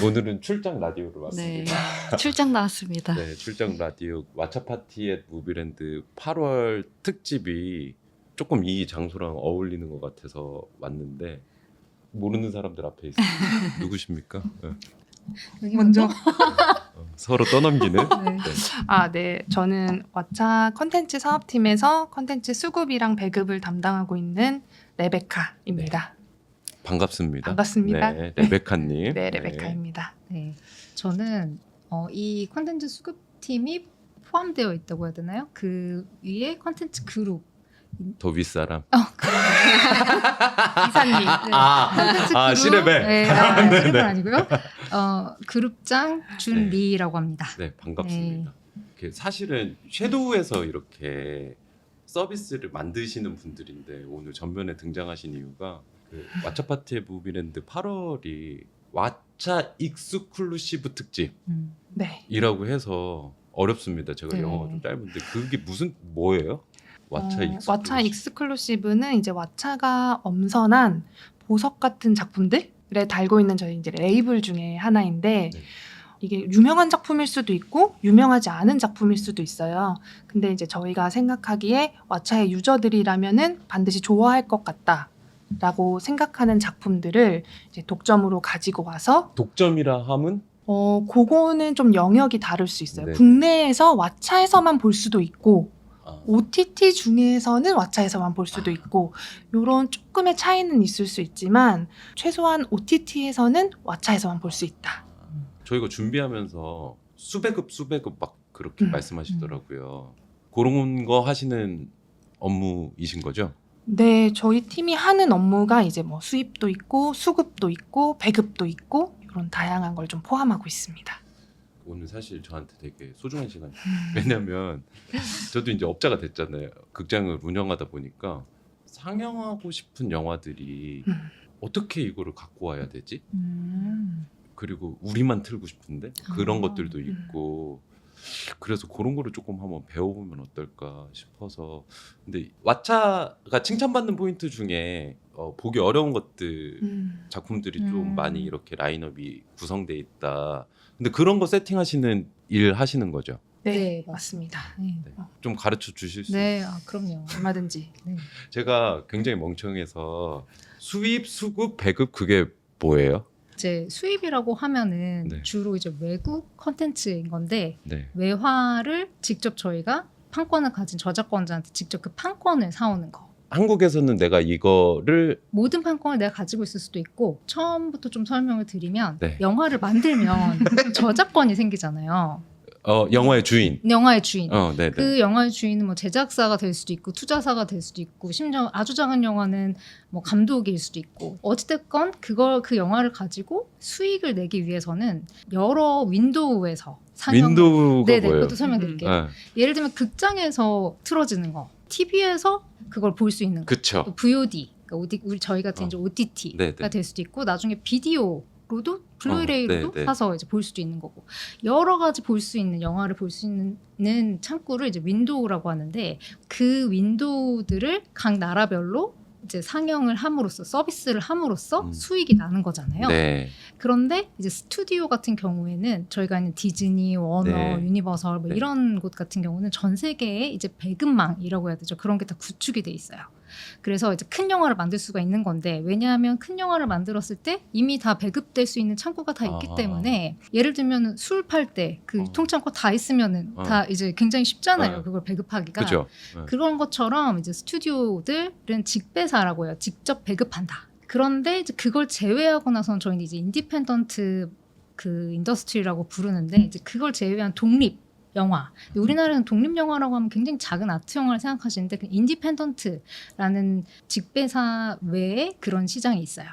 오늘은 출장 라디오로 네, 왔습니다. 출장 나왔습니다. 네, 출장 라디오 왓챠 파티 앳 무비랜드 8월 특집이 조금 이 장소랑 어울리는 것 같아서 왔는데 모르는 사람들 앞에 있어요. 누구십니까? 네. 먼저. 서로 떠넘기는. 네. 네. 네. 저는 왓챠 컨텐츠 사업팀에서 컨텐츠 수급이랑 배급을 담당하고 있는 레베카입니다. 반갑습니다. 반갑습니다. 네, 레베카님. 네, 레베카입니다. 네, 저는 이 콘텐츠 수급팀이 포함되어 있다고 해야 되나요? 그 위에 콘텐츠 그룹. 더 윗사람. 이사님. 콘텐츠 그룹. 시레베. 네, 시레베 아니고요. 그룹장 준리라고 합니다. 네, 반갑습니다. 이렇게 사실은 섀도우에서 이렇게 서비스를 만드시는 분들인데 오늘 전면에 등장하신 이유가 그 왓챠 파티 앳 무비랜드 8월이 왓챠 익스클루시브 특집이라고 네. 해서 어렵습니다. 제가 네. 영어가 좀 짧은데 그게 뭐예요? 왓챠 익스클루시브는 이제 왓챠가 엄선한 보석 같은 작품들에 달고 있는 저희 이제 레이블 중에 하나인데 네. 이게 유명한 작품일 수도 있고 유명하지 않은 작품일 수도 있어요. 근데 이제 저희가 생각하기에 왓챠의 유저들이라면은 반드시 좋아할 것 같다라고 생각하는 작품들을 이제 독점으로 가지고 와서 독점이라 함은 그거는 좀 영역이 다를 수 있어요. 네. 국내에서 왓챠에서만 볼 수도 있고 아, OTT 중에서는 왓챠에서만 볼 수도 있고 이런 조금의 차이는 있을 수 있지만 최소한 OTT에서는 왓챠에서만 볼 수 있다. 저희가 준비하면서 수배급 막 그렇게 음. 말씀하시더라고요. 그런 거 하시는 업무이신 거죠? 네, 저희 팀이 하는 업무가 이제 뭐 수입도 있고 수급도 있고 배급도 있고 이런 다양한 걸 좀 포함하고 있습니다. 오늘 사실 저한테 되게 소중한 시간이에요. 왜냐면 저도 이제 업자가 됐잖아요. 극장을 운영하다 보니까 상영하고 싶은 영화들이 음. 어떻게 이거를 갖고 와야 되지? 음. 그리고 우리만 틀고 싶은데 그런 아, 것들도 있고 그래서 그런 거를 조금 한번 배워보면 어떨까 싶어서. 근데 왓챠가 칭찬받는 포인트 중에 보기 어려운 것들 작품들이 좀 많이 이렇게 라인업이 구성돼 있다. 근데 그런 거 세팅하시는 일 하시는 거죠? 네, 네, 맞습니다. 네. 네. 좀 가르쳐 주실 수 네, 있어요? 그럼요. 얼마든지. 네. 제가 굉장히 멍청해서 수입, 수급, 배급 그게 뭐예요? 이제 수입이라고 하면은 네. 주로 이제 외국 컨텐츠인 건데 네. 외화를 직접 저희가 판권을 가진 저작권자한테 직접 그 판권을 사오는 거. 한국에서는 내가 이거를 모든 판권을 내가 가지고 있을 수도 있고 처음부터 좀 설명을 드리면 네. 영화를 만들면 저작권이 생기잖아요. 영화의 주인. 영화의 주인. 네네. 그 영화의 주인은 뭐 제작사가 될 수도 있고 투자사가 될 수도 있고 심지어 아주 작은 영화는 뭐 감독일 수도 있고 어찌됐건 그 영화를 가지고 수익을 내기 위해서는 여러 윈도우에서 윈도우가 네네 뭐예요? 그것도 설명드릴게요. 네. 예를 들면 극장에서 틀어지는 거, TV에서 그걸 볼 수 있는 거, 그쵸. 또 VOD, 그러니까 우리 저희 같은 이제 네네. OTT가 될 수도 있고 나중에 비디오로도 블루레이로도 네네. 사서 이제 볼 수도 있는 거고 여러 가지 볼 수 있는 영화를 볼 수 있는 창구를 이제 윈도우라고 하는데 그 윈도우들을 각 나라별로 이제 상영을 함으로써 서비스를 함으로써 수익이 나는 거잖아요. 네. 그런데 이제 스튜디오 같은 경우에는 저희가 있는 디즈니, 워너, 네. 유니버설 뭐 네. 이런 곳 같은 경우는 전 세계에 이제 배급망이라고 해야 되죠. 그런 게 다 구축이 돼 있어요. 그래서 이제 큰 영화를 만들 수가 있는 건데 왜냐하면 큰 영화를 만들었을 때 이미 다 배급될 수 있는 창구가 다 있기 때문에 예를 들면 술 팔 때 그 유통창고 다 있으면은 다 이제 굉장히 쉽잖아요. 그걸 배급하기가. 그죠. 그런 것처럼 이제 스튜디오들은 직배사라고 해요. 직접 배급한다. 그런데 이제 그걸 제외하고 나서는 저희는 이제 인디펜던트 그 인더스트리라고 부르는데 이제 그걸 제외한 독립 영화. 우리나라는 독립 영화라고 하면 굉장히 작은 아트 영화를 생각하시는데 그 인디펜던트라는 직배사 외에 그런 시장이 있어요.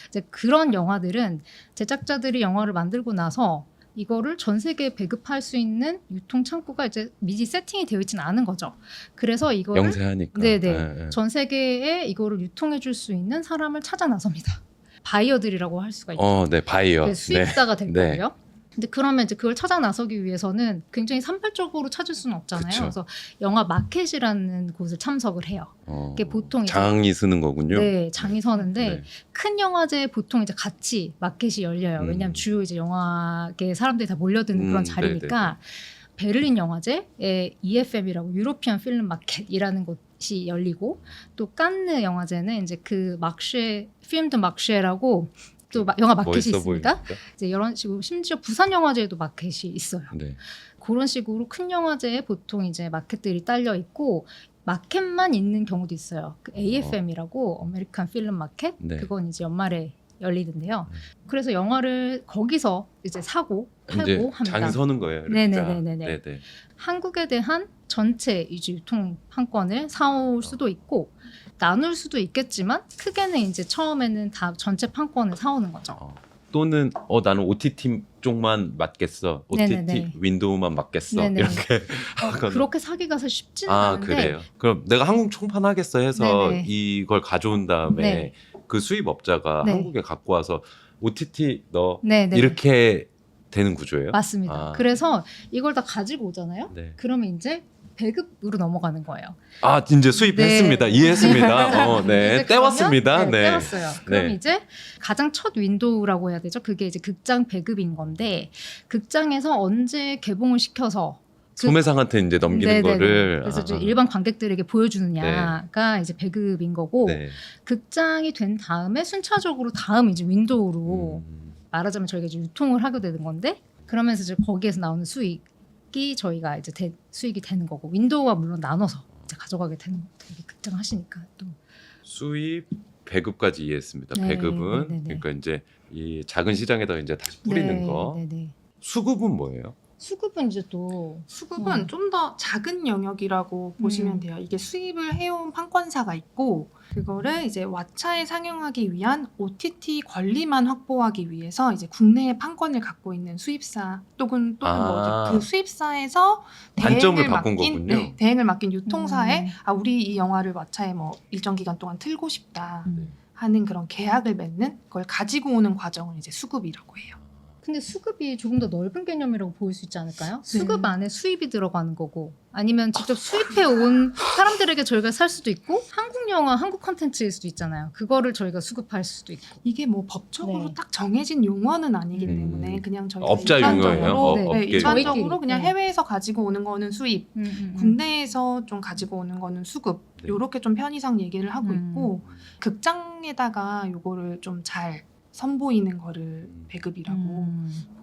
이제 그런 영화들은 제작자들이 영화를 만들고 나서 이거를 전 세계에 배급할 수 있는 유통 창구가 이제 미리 세팅이 되어 있지는 않은 거죠. 그래서 이거를 영세하니까. 네네. 전 세계에 이거를 유통해 줄 수 있는 사람을 찾아 나섭니다. 바이어들이라고 할 수가 있죠. 네, 바이어. 수입사가 될 네. 거예요. 근데 그러면 이제 그걸 찾아 나서기 위해서는 굉장히 산발적으로 찾을 수는 없잖아요. 그쵸. 그래서 영화 마켓이라는 곳을 참석을 해요. 이게 보통 이제 장이 쓰는 거군요. 네, 장이 서는데 네. 큰 영화제에 보통 이제 같이 마켓이 열려요. 왜냐하면 주요 이제 영화계 사람들이 다 몰려드는 그런 자리니까. 베를린 영화제에 EFM이라고 유로피안 필름 마켓이라는 곳이 열리고 또 칸느 영화제는 이제 그 막쉐 필름드 막쉐라고 또 영화 마켓이 멋있어 있습니다. 보이니까. 이제 이런 식으로 심지어 부산 영화제에도 마켓이 있어요. 네. 그런 식으로 큰 영화제에 보통 이제 마켓들이 딸려 있고 마켓만 있는 경우도 있어요. 그 AFM이라고 아메리칸 필름 마켓 네. 그건 이제 연말에 열리는데요. 그래서 영화를 거기서 이제 사고 이제 팔고 합니다. 장이 서는 거예요. 이렇게. 네네네네네. 네네. 한국에 대한 전체 이주 유통 판권을 사올 수도 있고 나눌 수도 있겠지만 크게는 이제 처음에는 다 전체 판권을 사오는 거죠. 또는 나는 OTT 쪽만 맡겠어. OTT 네네네. 윈도우만 맡겠어. 네네. 이렇게 하거나. 그렇게 사기가 사실 쉽지는 아 않은데 그래요. 그럼 내가 한국 총판 하겠어 해서 네네. 이걸 가져온 다음에 네. 그 수입업자가 네. 한국에 갖고 와서 OTT 너 네네. 이렇게 되는 구조예요? 맞습니다. 아. 그래서 이걸 다 가지고 오잖아요. 네. 그러면 이제 배급으로 넘어가는 거예요. 아 이제 수입했습니다. 네. 이해했습니다. 네. 이제 떼왔습니다. 그러면, 네. 떼왔어요. 그럼 네. 이제 가장 첫 윈도우라고 해야 되죠. 그게 이제 극장 배급인 건데 극장에서 언제 개봉을 시켜서 소매상한테 이제 넘기는 네네네. 거를 그래서 이제 일반 관객들에게 보여주느냐가 이제 배급인 거고 네. 극장이 된 다음에 순차적으로 다음 이제 윈도우로 말하자면 저희가 이제 유통을 하게 되는 건데 그러면서 이제 거기에서 나오는 수익이 저희가 이제 수익이 되는 거고 윈도우와 물론 나눠서 이제 가져가게 되는 거죠. 이게 극장 하시니까 또 수입 배급까지 이해했습니다. 네, 배급은 네네네. 그러니까 이제 이 작은 시장에다 이제 다시 뿌리는 네, 거. 네네. 수급은 뭐예요? 수급은 이제 또 수급은 좀 더 작은 영역이라고 보시면 돼요. 이게 수입을 해온 판권사가 있고 그거를 이제 왓챠에 상영하기 위한 OTT 권리만 확보하기 위해서 이제 국내에 판권을 갖고 있는 수입사 또는 아. 그 수입사에서 단점을 대행을 바꾼 맡긴 거군요. 대행을 맡긴 유통사에 음. 우리 이 영화를 왓챠에 뭐 일정 기간 동안 틀고 싶다 음. 하는 그런 계약을 맺는 걸 가지고 오는 과정을 이제 수급이라고 해요. 근데 수급이 조금 더 넓은 개념이라고 보일 수 있지 않을까요? 수급 안에 수입이 들어가는 거고 아니면 직접 수입해 온 사람들에게 저희가 살 수도 있고 한국 영화, 한국 콘텐츠일 수도 있잖아요. 그거를 저희가 수급할 수도 있고. 이게 뭐 법적으로 네. 딱 정해진 용어는 아니기 음. 때문에 그냥 저희가 업자 일반적으로, 용어예요? 네, 업계 일반적으로 저희끼리. 그냥 네. 해외에서 가지고 오는 거는 수입, 국내에서 좀 가지고 오는 거는 수급 네. 요렇게 좀 편의상 얘기를 하고 음. 있고 극장에다가 요거를 좀 잘 선보이는 거를 배급이라고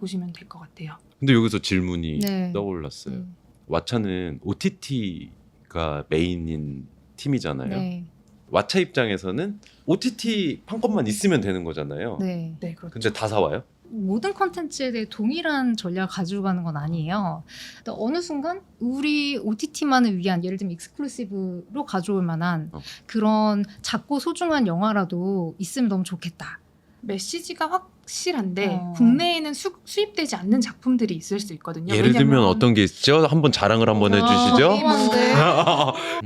보시면 될 것 같아요. 근데 여기서 질문이 네. 떠올랐어요. 네. 왓챠는 OTT가 메인인 팀이잖아요. 네. 왓챠 입장에서는 OTT 판권만 있으면 되는 거잖아요. 네. 네, 그렇죠. 근데 다 사와요? 모든 컨텐츠에 대해 동일한 전략을 가지고 가는 건 아니에요. 근데 어느 순간 우리 OTT만을 위한 예를 들면 익스클루시브로 가져올 만한 그런 작고 소중한 영화라도 있으면 너무 좋겠다. 메시지가 확실한데 어. 국내에는 수입되지 않는 작품들이 있을 수 있거든요. 예를 들면 왜냐면 어떤 게 있죠? 한번 자랑을 한번 해주시죠. 궁금한데.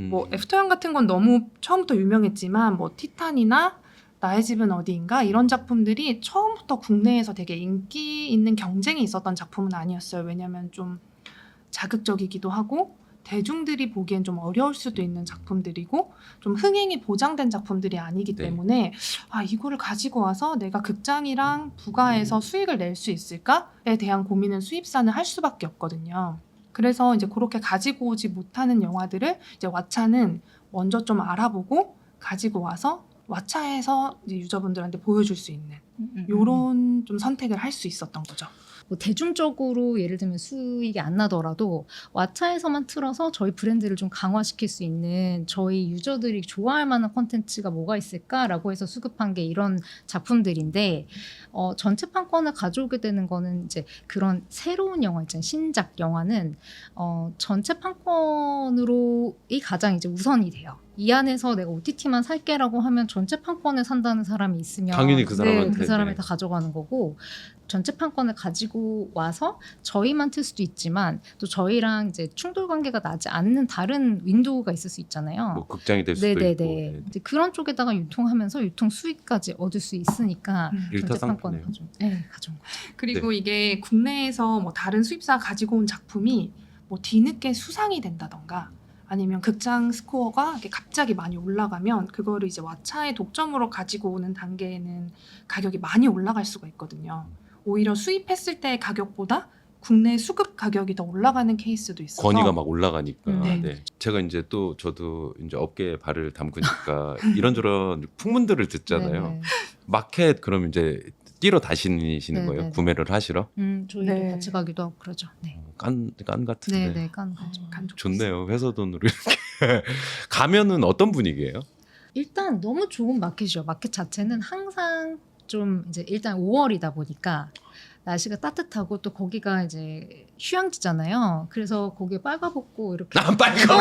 뭐 애프터영 같은 건 너무 처음부터 유명했지만 뭐 티탄이나 나의 집은 어디인가 이런 작품들이 처음부터 국내에서 되게 인기 있는 경쟁이 있었던 작품은 아니었어요. 왜냐하면 좀 자극적이기도 하고 대중들이 보기엔 좀 어려울 수도 있는 작품들이고 좀 흥행이 보장된 작품들이 아니기 네. 때문에 이거를 가지고 와서 내가 극장이랑 부가해서 수익을 낼 수 있을까에 대한 고민은 수입사는 할 수밖에 없거든요. 그래서 이제 그렇게 가지고 오지 못하는 영화들을 이제 왓챠는 먼저 좀 알아보고 가지고 와서 왓챠에서 이제 유저분들한테 보여줄 수 있는 요런 좀 선택을 할 수 있었던 거죠. 뭐 대중적으로 예를 들면 수익이 안 나더라도 왓챠에서만 틀어서 저희 브랜드를 좀 강화시킬 수 있는 저희 유저들이 좋아할 만한 콘텐츠가 뭐가 있을까라고 해서 수급한 게 이런 작품들인데 전체 판권을 가져오게 되는 거는 이제 그런 새로운 영화 있잖아요. 신작 영화는 전체 판권으로 이 가장 이제 우선이 돼요. 이 안에서 내가 OTT만 살게라고 하면 전체 판권을 산다는 사람이 있으면 당연히 그 사람한테, 네, 그 사람이 네. 다 가져가는 거고 전체 판권을 가지고 와서 저희만 틀 수도 있지만 또 저희랑 이제 충돌 관계가 나지 않는 다른 윈도우가 있을 수 있잖아요. 뭐 극장이 될 수도 있고. 네네네. 이제 그런 쪽에다가 유통하면서 유통 수익까지 얻을 수 있으니까 전체 판권을 일타쌍이네요. 가져온 거죠. 그리고 이게 국내에서 뭐 다른 수입사가 가지고 온 작품이 뭐 뒤늦게 수상이 된다던가 아니면 극장 스코어가 이렇게 갑자기 많이 올라가면 그거를 이제 왓챠의 독점으로 가지고 오는 단계에는 가격이 많이 올라갈 수가 있거든요. 오히려 수입했을 때 가격보다 국내 수급 가격이 더 올라가는 케이스도 있어서 권위가 막 올라가니까. 네. 네. 제가 이제 또 저도 이제 업계에 발을 담그니까 이런저런 풍문들을 듣잖아요. 네네. 마켓 그럼 이제 뛰러 다니시는 네, 거예요? 네. 구매를 하시러? 저희도 네. 같이 가기도 하고 그러죠. 네. 깐 같은데. 네네 깐 거죠. 좋네요. 회사 돈으로 이렇게 가면은 어떤 분위기예요? 일단 너무 좋은 마켓이요. 마켓 자체는 항상 좀 이제 일단 5월이다 보니까 날씨가 따뜻하고 또 거기가 이제 휴양지잖아요. 그래서 거기에 빨가벗고 이렇게 안 빨간.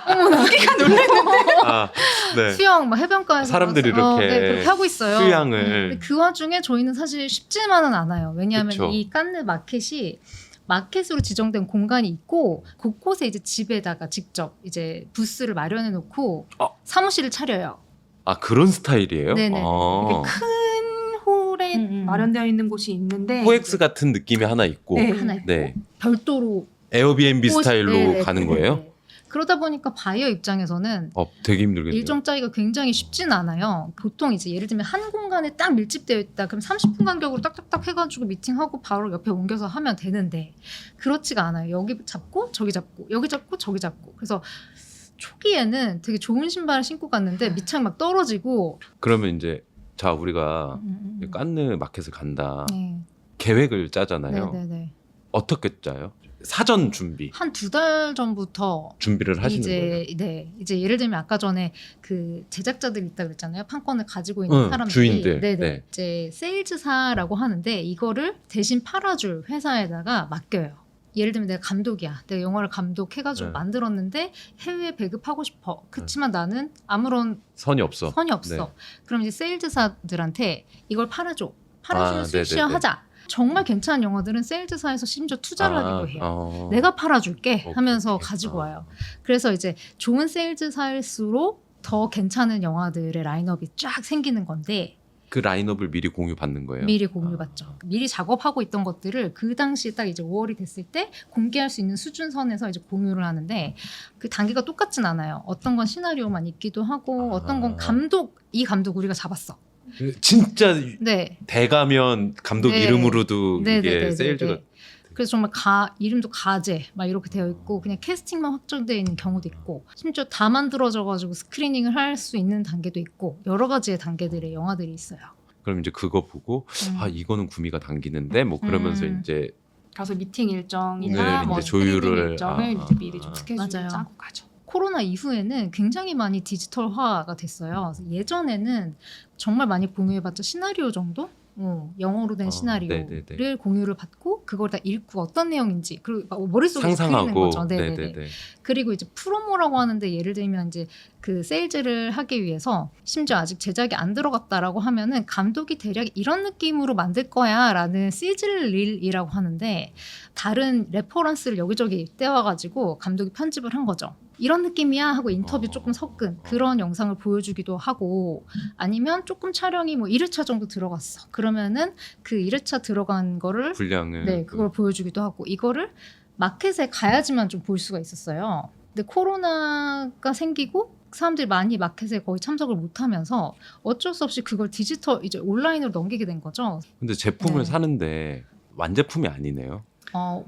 어머나 여기가 놀랐는데 아, 네. 수영 막 해변가에서 사람들이 가서, 이렇게 네, 그렇게 하고 있어요. 휴양을. 근데 그 와중에 저희는 사실 쉽지만은 않아요. 왜냐하면 그쵸. 이 깐느 마켓이 마켓으로 지정된 공간이 있고 곳곳에 이제 집에다가 직접 이제 부스를 마련해 놓고 사무실을 차려요. 아 그런 스타일이에요? 네네. 아. 큰 홀에 마련되어 있는 곳이 있는데 코엑스 같은 느낌이 하나 있고 네. 하나 있고 네. 별도로 에어비앤비 스타일로 네네, 가는 네네. 거예요? 그러다 보니까 바이어 입장에서는 되게 힘들겠네요. 일정 짜기가 굉장히 쉽진 않아요. 보통 이제 예를 들면 한 공간에 딱 밀집되어 있다. 그럼 30분 간격으로 딱딱딱 해가지고 미팅하고 바로 옆에 옮겨서 하면 되는데 그렇지가 않아요. 여기 잡고 저기 잡고 여기 잡고 저기 잡고. 그래서 초기에는 되게 좋은 신발을 신고 갔는데 밑창 막 떨어지고. 그러면 이제 자 우리가 깐느 마켓을 간다. 네. 계획을 짜잖아요. 네네네. 어떻게 짜요? 사전 준비 한 2달 전부터 준비를 하시는 거예요? 이제 예를 들면 아까 전에 그 제작자들 있다 그랬잖아요. 판권을 가지고 있는 사람들이 주인들. 네네. 네. 이제 세일즈사라고 하는데 이거를 대신 팔아줄 회사에다가 맡겨요. 예를 들면 내가 감독이야. 내가 영화를 감독해가지고 네. 만들었는데 해외에 배급하고 싶어. 그렇지만 나는 아무런 선이 없어. 선이 없어. 네. 그럼 이제 세일즈사들한테 이걸 팔아줘. 팔아주면 아, 수익시어 네네네. 하자. 정말 괜찮은 영화들은 세일즈사에서 심지어 투자를 하기도 해요. 어. 내가 팔아줄게 오케이, 하면서 오케이. 가지고 와요. 그래서 이제 좋은 세일즈사일수록 더 괜찮은 영화들의 라인업이 쫙 생기는 건데 그 라인업을 미리 공유 받는 거예요? 미리 공유받죠. 미리 작업하고 있던 것들을 그 당시에 딱 이제 5월이 됐을 때 공개할 수 있는 수준선에서 이제 공유를 하는데 그 단계가 똑같진 않아요. 어떤 건 시나리오만 있기도 하고 어떤 건 이 감독 우리가 잡았어. 진짜 네. 대가면 감독 네. 이름으로도 네, 이게 네, 네, 세일즈가 네. 그래서 정말 이름도 가제 막 이렇게 되어 있고 그냥 캐스팅만 확정되어 있는 경우도 있고 심지어 다 만들어져가지고 스크리닝을 할 수 있는 단계도 있고 여러 가지의 단계들의 영화들이 있어요. 그럼 이제 그거 보고 아 이거는 구미가 당기는데 뭐 그러면서 이제 가서 미팅 일정이나 네, 뭐 이제 조율을 일정을 이제 미리 좀 스케줄을 맞아요. 짜고 가죠. 코로나 이후에는 굉장히 많이 디지털화가 됐어요. 그래서 예전에는 정말 많이 공유해봤자 시나리오 정도? 영어로 된 시나리오를 네네네. 공유를 받고 그걸 다 읽고 어떤 내용인지 그리고 막 머릿속에 그리는 상상하고 거죠. 네네네. 네네네. 그리고 이제 프로모라고 하는데 예를 들면 이제 그 세일즈를 하기 위해서 심지어 아직 제작이 안 들어갔다라고 하면은 감독이 대략 이런 느낌으로 만들 거야라는 시즐릴이라고 하는데 다른 레퍼런스를 여기저기 떼와가지고 감독이 편집을 한 거죠. 이런 느낌이야 하고 인터뷰 조금 섞은 그런 영상을 보여주기도 하고 아니면 조금 촬영이 뭐 1회차 정도 들어갔어. 그러면은 그 1회차 들어간 거를 분량을 그걸 보여주기도 하고 이거를 마켓에 가야지만 좀 볼 수가 있었어요. 근데 코로나가 생기고 사람들이 많이 마켓에 거의 참석을 못하면서 어쩔 수 없이 그걸 디지털 이제 온라인으로 넘기게 된 거죠. 근데 제품을 네. 사는데 완제품이 아니네요.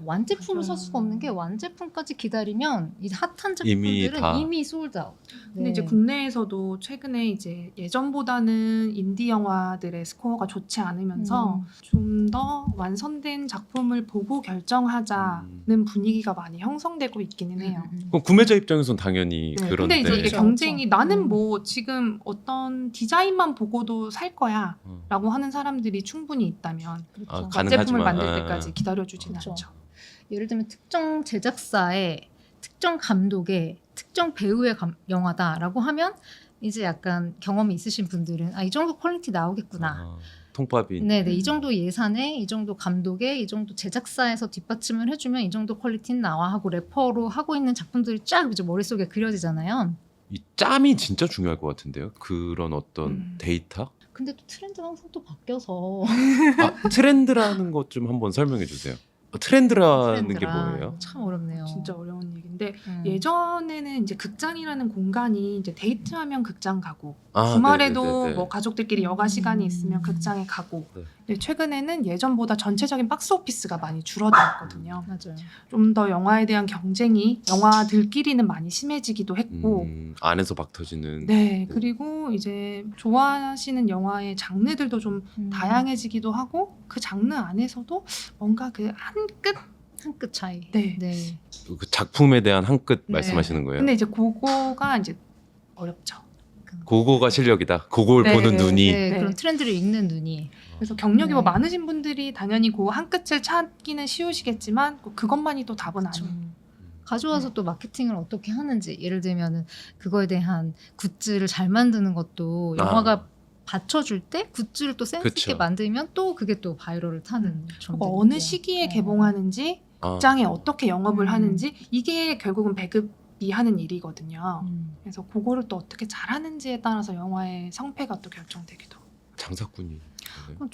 완제품을 맞아요. 살 수가 없는 게 완제품까지 기다리면 이 핫한 이미 제품들은 다. 이미 솔드아웃. 근데 이제 국내에서도 최근에 이제 예전보다는 인디 영화들의 스코어가 좋지 않으면서 좀 더 완성된 작품을 보고 결정하자는 분위기가 많이 형성되고 있기는 해요. 그럼 구매자 입장에서는 당연히 네, 그런데 근데 이제 이게 그렇죠, 경쟁이 그렇죠. 나는 뭐 지금 어떤 디자인만 보고도 살 거야라고 하는 사람들이 충분히 있다면 그렇죠. 가능하지만, 제품을 만들 아. 때까지 기다려주지는 그렇죠. 않죠. 예를 들면 특정 제작사의 특정 감독의 특정 특정 배우의 영화다라고 하면 이제 약간 경험이 있으신 분들은 이 정도 퀄리티 나오겠구나. 통밥이. 네네, 이 정도 예산에, 이 정도 감독에, 이 정도 제작사에서 뒷받침을 해주면 이 정도 퀄리티는 나와 하고 레퍼로 하고 있는 작품들이 쫙 이제 머릿속에 그려지잖아요. 이 짬이 진짜 중요할 것 같은데요. 그런 어떤 데이터? 근데 또 트렌드가 항상 또 바뀌어서 트렌드라는 것 좀 한번 설명해 주세요. 트렌드라는 게 트렌드라. 뭐예요? 참 어렵네요. 진짜 어려운 얘기인데 음. 예전에는 이제 극장이라는 공간이 이제 데이트하면 극장 가고 아, 주말에도 네네네네. 뭐 가족들끼리 여가 시간이 있으면 극장에 가고 네. 근데 최근에는 예전보다 전체적인 박스 오피스가 많이 줄어들었거든요. 맞아요. 좀 더 영화에 대한 경쟁이 영화들끼리는 많이 심해지기도 했고 안에서 박 터지는. 네 그리고 이제 좋아하시는 영화의 장르들도 좀 다양해지기도 하고 그 장르 안에서도 뭔가 그 한 한 끗 차이. 네. 네. 그 작품에 대한 한 끗 네. 말씀하시는 거예요? 근데 이제 그거가 이제 어렵죠. 그거가 실력이다. 그걸 네, 보는 네, 눈이. 네, 네. 그런 트렌드를 읽는 눈이. 그래서 경력이 뭐 네. 많으신 분들이 당연히 그 한 끗을 찾기는 쉬우시겠지만 그것만이 또 답은 아니에요. 가져와서 또 마케팅을 어떻게 하는지, 예를 들면은 그거에 대한 굿즈를 잘 만드는 것도 영화가 받쳐줄 때 굿즈를 또 센스 있게 그쵸. 만들면 또 그게 또 바이럴을 타는 점들이 그거 어느 있고요. 시기에 개봉하는지 극장에 어떻게 영업을 하는지 이게 결국은 배급이 하는 일이거든요. 그래서 그거를 또 어떻게 잘하는지에 따라서 영화의 성패가 또 결정되기도. 장사꾼이.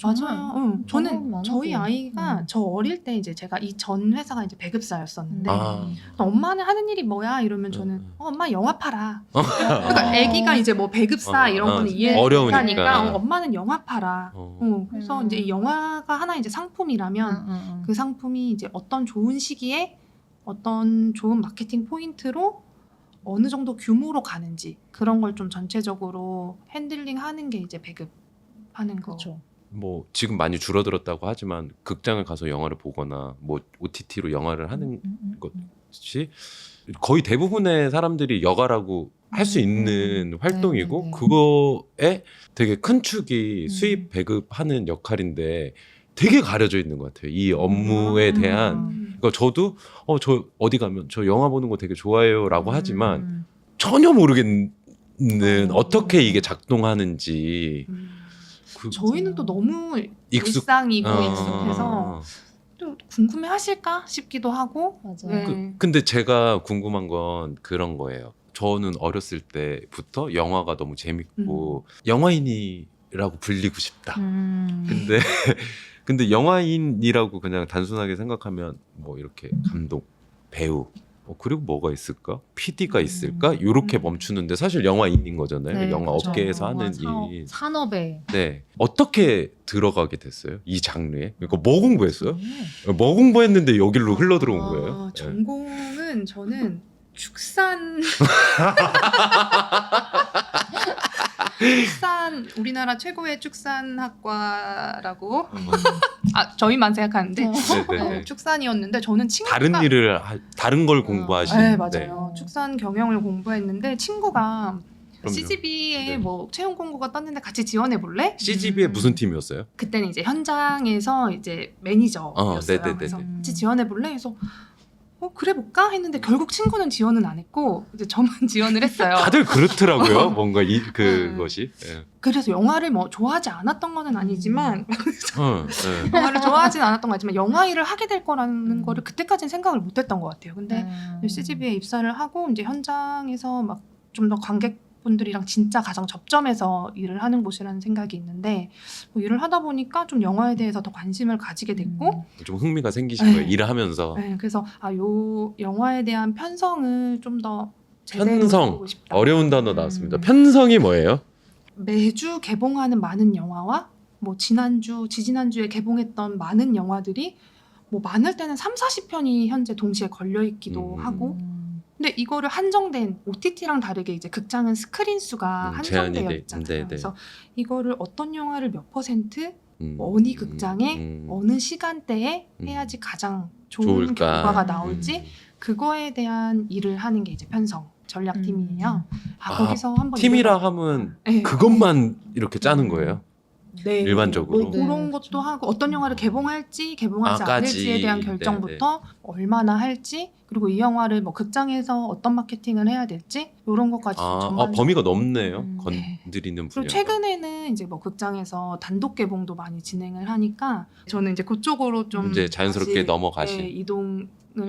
맞아요. 응. 저는 경험만 저희 하고. 아이가 저 어릴 때 이제 제가 이 전 회사가 이제 배급사였었는데 아. 엄마는 하는 일이 뭐야 이러면 저는 음. 엄마 영화 팔아. 그러니까 아기가 이제 뭐 배급사 이런 거는 이해 어려우니까. 못하니까 엄마는 영화 팔아. 어. 그래서 이제 이 영화가 하나 이제 상품이라면 그 상품이 이제 어떤 좋은 시기에 어떤 좋은 마케팅 포인트로 어느 정도 규모로 가는지 그런 걸 좀 전체적으로 핸들링하는 게 이제 배급하는 거. 그렇죠. 뭐 지금 많이 줄어들었다고 하지만 극장을 가서 영화를 보거나 뭐 OTT로 영화를 하는 것이 거의 대부분의 사람들이 여가라고 할 수 있는 활동이고 네. 그거에 되게 큰 축이 수입 배급하는 역할인데 되게 가려져 있는 것 같아요. 이 업무에 대한. 그러니까 저도 저 어디 가면 저 영화 보는 거 되게 좋아해요라고 하지만 전혀 모르겠는 어떻게 이게 작동하는지. 저희는 또 너무 익숙- 일상이고 익숙해서 또 궁금해하실까 싶기도 하고. 맞아요. 네. 근데 제가 궁금한 건 그런 거예요. 저는 어렸을 때부터 영화가 너무 재밌고 영화인이라고 불리고 싶다. 근데 영화인이라고 그냥 단순하게 생각하면 뭐 이렇게 감독, 배우 그리고 뭐가 있을까? PD가 있을까? 이렇게 멈추는데 사실 영화인인 거잖아요. 네, 영화 그렇죠. 업계에서 영화 하는 일. 산업에. 네. 어떻게 들어가게 됐어요? 이 장르에? 그러니까 뭐 공부했어요? 뭐 공부했는데 여기로 흘러 들어온 거예요? 네. 전공은 저는 축산 축산 우리나라 최고의 축산학과라고 저희만 생각하는데 네네. 축산이었는데 저는 친구가 다른 걸 공부하신. 네 맞아요. 축산 경영을 공부했는데 친구가 그럼요. CGV에 네. 뭐 채용 공고가 떴는데 같이 지원해 볼래? CGV의 무슨 팀이었어요? 그때는 이제 현장에서 이제 매니저였어요. 네네네네. 그래서 같이 지원해 볼래? 해서 그래 볼까 했는데 결국 친구는 지원은 안 했고 이제 저만 지원을 했어요. 다들 그렇더라고요. 뭔가 그것이. 네. 그래서 영화를 뭐 좋아하지 않았던 거는 아니지만 네. 영화를 좋아하진 않았던 거지만 영화 일을 하게 될 거라는 거를 그때까지는 생각을 못했던 것 같아요. 근데 CGV에 입사를 하고 이제 현장에서 막 좀 더 관객분들이랑 진짜 가장 접점해서 일을 하는 곳이라는 생각이 있는데 뭐 일을 하다 보니까 좀 영화에 대해서 더 관심을 가지게 됐고 좀 흥미가 생기신 네. 거예요. 일을 하면서. 네, 그래서 요 영화에 대한 편성을 좀 더 제대로 편성. 해보고 싶다. 어려운 단어 나왔습니다. 편성이 뭐예요? 매주 개봉하는 많은 영화와 뭐 지지난주에 개봉했던 많은 영화들이 뭐 많을 때는 30-40편이 현재 동시에 걸려 있기도 하고 근데 이거를 한정된 OTT랑 다르게 이제 극장은 스크린 수가 한정되어 있잖아요. 네네. 그래서 이거를 어떤 영화를 몇 %, 어느 극장에 어느 시간대에 해야지 가장 좋은 좋을까? 결과가 나올지 그거에 대한 일을 하는 게 이제 편성 전략팀이에요. 거기서 한번 팀이라 일해봐. 하면 네. 그것만 이렇게 짜는 거예요. 네, 일반적으로. 뭐 그런 것도 하고 어떤 영화를 개봉할지 개봉하지 까지. 않을지에 대한 결정부터 얼마나 할지 그리고 이 영화를 뭐 극장에서 어떤 마케팅을 해야 될지 이런 것까지 전반적으로. 범위가 넓네요. 네. 건드리는 그리고 분야가. 최근에는 이제 뭐 극장에서 단독 개봉도 많이 진행을 하니까 저는 이제 그쪽으로 좀 이제 자연스럽게 다시, 넘어가신. 네, 이동을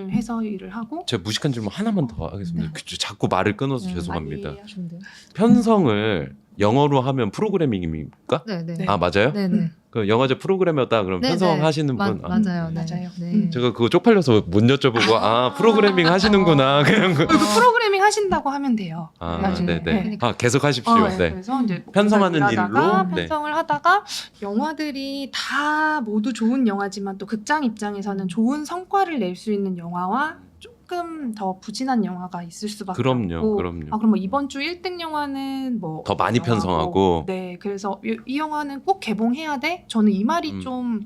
해서 일을 하고. 제가 무식한 질문 하나만 더 하겠습니다. 자꾸 말을 끊어서 죄송합니다. 아니에요. 좋은데요? 편성을 영어로 하면 프로그래밍입니까? 네네. 네. 아 맞아요? 네네. 그 영화제 프로그래머다 그럼 네, 편성하시는 분. 맞아요. 네. 맞아요. 네. 제가 그거 쪽팔려서 못 여쭤보고 프로그래밍 하시는구나 그냥 그. 그리고 프로그래밍 하신다고 하면 돼요. 네네. 나중에. 네. 계속 하십시오. 네. 네. 그래서 이제 편성하는 일하다가 일로? 네. 편성을 하다가 영화들이 다 모두 좋은 영화지만 또 극장 입장에서는 좋은 성과를 낼 수 있는 영화와 조금 더 부진한 영화가 있을 수밖에 그럼요, 없고. 그럼요. 그럼 뭐 이번 주 1등 영화는 뭐 더 많이 영화고. 편성하고. 네, 그래서 이 영화는 꼭 개봉해야 돼. 저는 이 말이 좀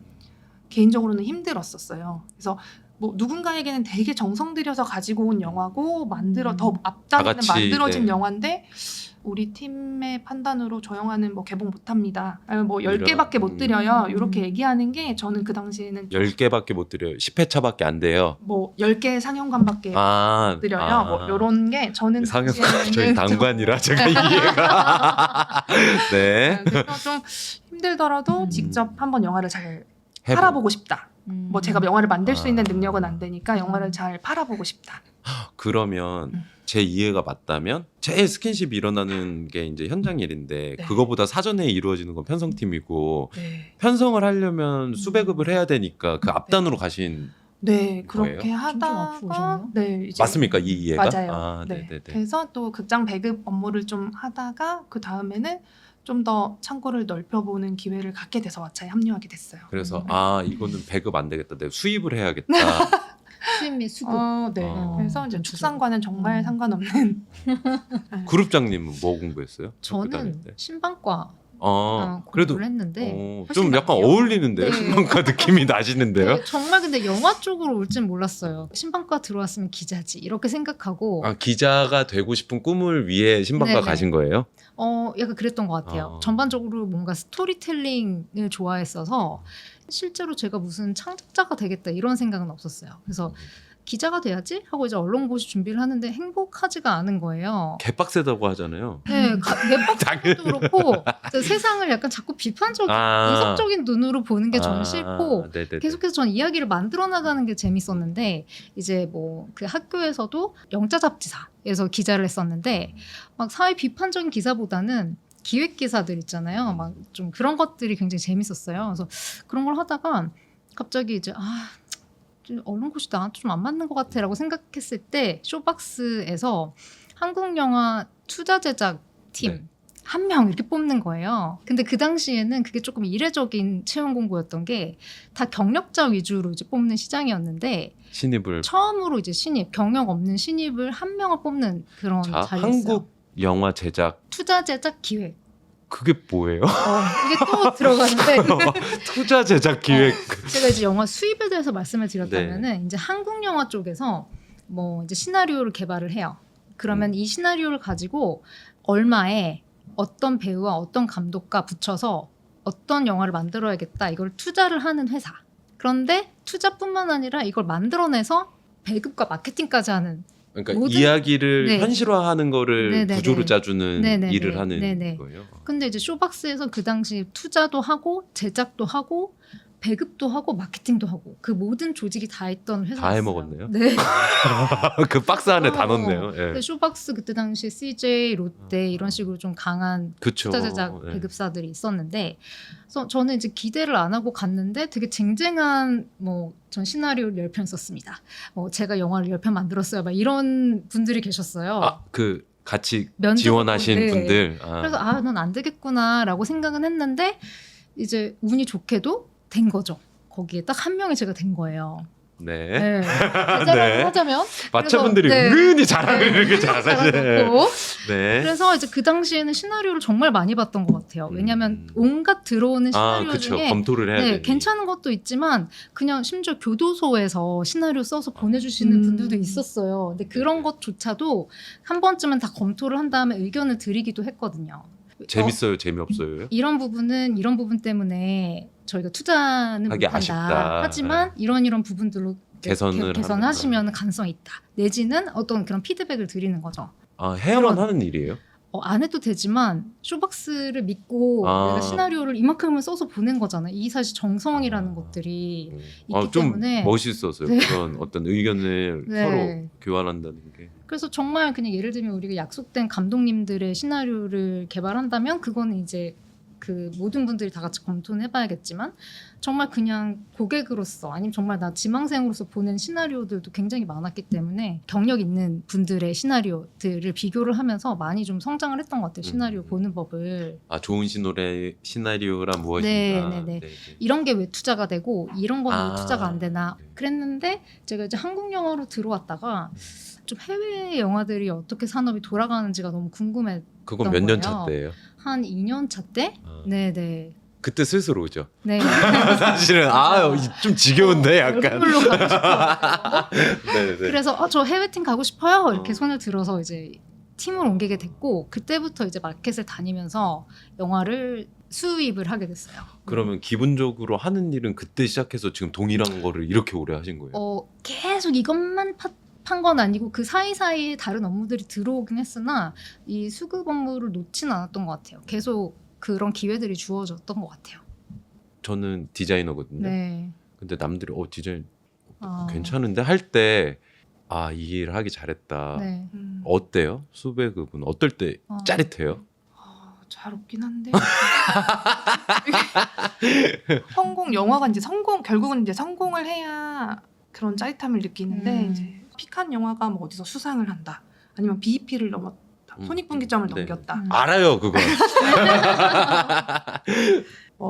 개인적으로는 힘들었었어요. 그래서 뭐 누군가에게는 되게 정성 들여서 가지고 온 영화고 더 앞단에는 같이, 만들어진 네. 영화인데 우리 팀의 판단으로 저 영화는 뭐 개봉 못합니다. 아니면 뭐 10개밖에 못 이런, 드려요. 이렇게 얘기하는 게 저는 그 당시에는 10개밖에 못 드려요. 10회차밖에 안 돼요. 뭐 10개 상영관밖에 못 드려요. 뭐 이런 게 저는 상영관 당시에는 저희 당관이라 제가 이해가. 네. 그래서 좀 힘들더라도 직접 한번 영화를 잘 해보- 팔아보고 싶다. 뭐 제가 영화를 만들 수 있는 아. 능력은 안 되니까 영화를 잘 팔아보고 싶다. 그러면 제 이해가 맞다면 제일 스킨십이 일어나는 게 이제 현장 일인데 네. 그거보다 사전에 이루어지는 건 편성팀이고 네. 편성을 하려면 수배급을 해야 되니까 그 앞단으로 가신 네, 그렇게 거예요? 하다가 앞으로 오셨네요? 네, 이제 맞습니까? 이 이해가? 맞아요. 아, 네. 네네네. 그래서 또 극장 배급 업무를 좀 하다가 그 다음에는 좀 더 창구를 넓혀보는 기회를 갖게 돼서 왓챠에 합류하게 됐어요. 그래서 이거는 배급 안 되겠다. 내가 수입을 해야겠다. 수입 및 수급. 네. 어. 그래서 이제 좀 축산과는 정말 음. 상관없는. 그룹장님은 뭐 공부했어요? 학교 다닐 저는 때? 신방과 그래도 공부를 했는데 좀 훨씬 약간 낫네요. 어울리는데요. 네. 신방과 느낌이 나시는데요. 네, 정말 근데 영화 쪽으로 올 줄 몰랐어요. 신방과 들어왔으면 기자지 이렇게 생각하고 기자가 되고 싶은 꿈을 위해 신방과 네네. 가신 거예요? 약간 그랬던 것 같아요. 전반적으로 뭔가 스토리텔링을 좋아했어서 실제로 제가 무슨 창작자가 되겠다 이런 생각은 없었어요. 그래서 기자가 돼야지 하고 이제 언론고시 준비를 하는데 행복하지가 않은 거예요. 개빡세다고 하잖아요. 네, 당연히. 내박도 그렇고 세상을 약간 자꾸 비판적인 분석적인 눈으로 보는 게 저는 싫고 네네네. 계속해서 저는 이야기를 만들어 나가는 게 재밌었는데 이제 뭐 그 학교에서도 영자 잡지사에서 기자를 했었는데 막 사회 비판적인 기사보다는 기획 기사들 있잖아요. 막 좀 그런 것들이 굉장히 재밌었어요. 그래서 그런 걸 하다가 갑자기 이제 언론고시 나한테 좀 안 맞는 것 같아라고 생각했을 때 쇼박스에서 한국 영화 투자 제작 팀 네. 한 명 이렇게 뽑는 거예요. 근데 그 당시에는 그게 조금 이례적인 채용 공고였던 게 다 경력자 위주로 이제 뽑는 시장이었는데 신입을 처음으로 이제 신입 경력 없는 신입을 한 명을 뽑는 그런 자 자리였어요. 한국 영화 제작 투자 제작 기획. 그게 뭐예요? 이게 또 들어가는데 투자 제작 기획. 제가 이제 영화 수입에 대해서 말씀을 드렸다면은 이제 한국 영화 쪽에서 뭐 이제 시나리오를 개발을 해요. 그러면 이 시나리오를 가지고 얼마에 어떤 배우와 어떤 감독과 붙여서 어떤 영화를 만들어야겠다 이걸 투자를 하는 회사. 그런데 투자뿐만 아니라 이걸 만들어내서 배급과 마케팅까지 하는 그러니까 모든- 이야기를 네. 현실화하는 거를 네네네. 구조를 짜주는 네네네. 일을 하는 네네. 거예요. 근데 이제 쇼박스에서 그 당시 투자도 하고 제작도 하고 배급도 하고 마케팅도 하고 그 모든 조직이 다 했던 회사였어요. 다 해먹었네요. 네. 그 박스 안에 다 어. 넣었네요. 예. 근데 쇼박스 그때 당시 CJ, 롯데 이런 식으로 좀 강한 그쵸. 투자 제작 예. 배급사들이 있었는데, 그래서 저는 이제 기대를 안 하고 갔는데 되게 쟁쟁한 전 시나리오를 10편 썼습니다. 제가 영화를 10편 만들었어요. 막 이런 분들이 계셨어요. 그 같이 면접 지원하신 네. 분들. 그래서 넌 안 되겠구나라고 생각은 했는데 이제 운이 좋게도 된 거죠. 거기에 딱 한 명이 제가 된 거예요. 네. 네. 대자라고 하자면 마차분들이 네. 은근히 잘하는 네. 이렇게 잘하시네. 잘하고 네. 그래서 이제 그 당시에는 시나리오를 정말 많이 봤던 것 같아요. 왜냐하면 온갖 들어오는 시나리오 그쵸. 중에 검토를 해야 되니. 괜찮은 것도 있지만 그냥 심지어 교도소에서 시나리오 써서 보내주시는 분들도 있었어요. 근데 그런 것조차도 한 번쯤은 다 검토를 한 다음에 의견을 드리기도 했거든요. 재밌어요, 재미없어요? 이런 부분 때문에 저희가 투자는 하기 못한다. 아쉽다. 하지만 네. 이런 부분들로 개선을 개선하시면 가능성이 있다. 내지는 어떤 그런 피드백을 드리는 거죠. 아, 해야만 그런- 하는 일이에요? 안 해도 되지만 쇼박스를 믿고 아. 내가 시나리오를 이만큼을 써서 보낸 거잖아요. 이 사실 정성이라는 아. 것들이 있기 좀 때문에 멋있었어요. 네. 그런 어떤 의견을 네. 서로 교환한다는 게. 그래서 정말 그냥 예를 들면 우리가 약속된 감독님들의 시나리오를 개발한다면 그거는 이제 그 모든 분들이 다 같이 검토는 해봐야겠지만 정말 그냥 고객으로서 아니면 정말 나 지망생으로서 보낸 시나리오들도 굉장히 많았기 때문에 경력 있는 분들의 시나리오들을 비교를 하면서 많이 좀 성장을 했던 것 같아요. 시나리오 보는 법을. 아, 좋은 시나리오란 무엇인가. 네. 이런 게 왜 투자가 되고 이런 건 왜 아. 투자가 안 되나 네. 그랬는데 제가 이제 한국 영화로 들어왔다가 좀 해외 영화들이 어떻게 산업이 돌아가는지가 너무 궁금해. 그건 몇 년 거예요. 차 때예요? 한 2년 차 때? 아. 네네. 그때 슬슬 오죠. 네. 사실은 맞아요. 좀 지겨운데 약간. 얼굴로 가고 싶어. 네네. 그래서 저 해외팀 가고 싶어요. 이렇게 어. 손을 들어서 이제 팀을 옮기게 됐고 그때부터 이제 마켓을 다니면서 영화를 수입을 하게 됐어요. 그러면 기본적으로 하는 일은 그때 시작해서 지금 동일한 거를 이렇게 오래 하신 거예요? 계속 이것만 판 건 아니고 그 사이사이에 다른 업무들이 들어오긴 했으나 이 수급 업무를 놓지는 않았던 것 같아요. 계속 그런 기회들이 주어졌던 것 같아요. 저는 디자이너거든요. 네. 근데 남들이 디자인 아. 괜찮은데 할 때 이 일 하기 잘했다. 네. 어때요? 수배급은 어떨 때 짜릿해요? 잘 없긴 한데 영화가 이제 결국은 이제 성공을 해야 그런 짜릿함을 느끼는데 이제 픽한 영화가 뭐 어디서 수상을 한다 아니면 BEP를 넘었다 손익분기점을 네. 넘겼다 알아요, 그건.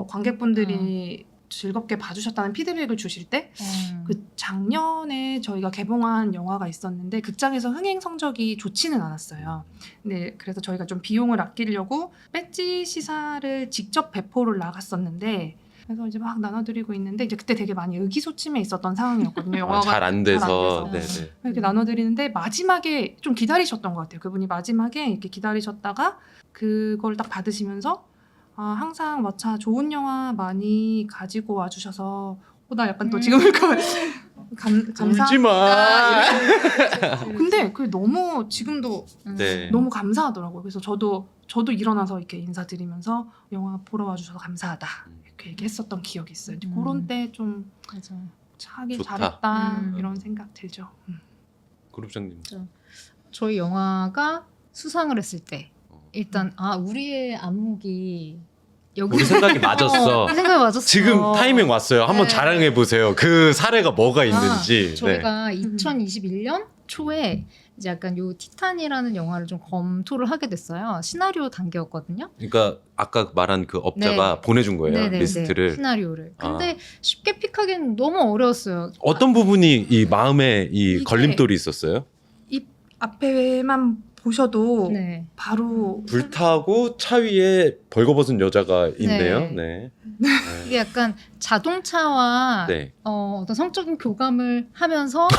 관객분들이 즐겁게 봐주셨다는 피드백을 주실 때 그 작년에 저희가 개봉한 영화가 있었는데 극장에서 흥행 성적이 좋지는 않았어요. 근데 그래서 저희가 좀 비용을 아끼려고 배지 시사를 직접 배포를 나갔었는데 그래서 이제 막 나눠드리고 있는데 이제 그때 되게 많이 의기소침해 있었던 상황이었거든요. 영화가 잘 안 돼서. 잘 안 돼서. 네네. 이렇게 나눠드리는데 마지막에 좀 기다리셨던 것 같아요. 그분이 마지막에 이렇게 기다리셨다가 그걸 딱 받으시면서 항상 마차 좋은 영화 많이 가지고 와주셔서 나 약간 또 지금 감사합니다. 울지 마. 근데 그게 너무 지금도 네. 너무 감사하더라고요. 그래서 저도 일어나서 이렇게 인사드리면서 영화 보러 와주셔서 감사하다 이렇게 얘기했었던 기억이 있어요. 이제 그런 때 좀 맞아. 하길 좋다. 잘했다 이런 생각 들죠. 그룹장님. 저희 영화가 수상을 했을 때 일단 우리의 안목이 여기 우리 생각이 맞았어. 우리 생각이 맞았어. 지금 타이밍 왔어요. 한번 네. 자랑해 보세요. 그 사례가 뭐가 있는지. 네. 저희가 2021년 초에 이제 약간 요 티탄이라는 영화를 좀 검토를 하게 됐어요. 시나리오 단계였거든요. 그러니까 아까 말한 그 업자가 보내준 거예요. 네네네. 리스트를. 시나리오를. 근데 쉽게 픽하기는 너무 어려웠어요. 어떤 부분이 이 마음에 이게- 걸림돌이 있었어요? 이 앞에만 보셔도 네. 바로 불타고 차 위에 벌거벗은 여자가 있네요. 네. 이게 약간 자동차와 네. 어떤 성적인 교감을 하면서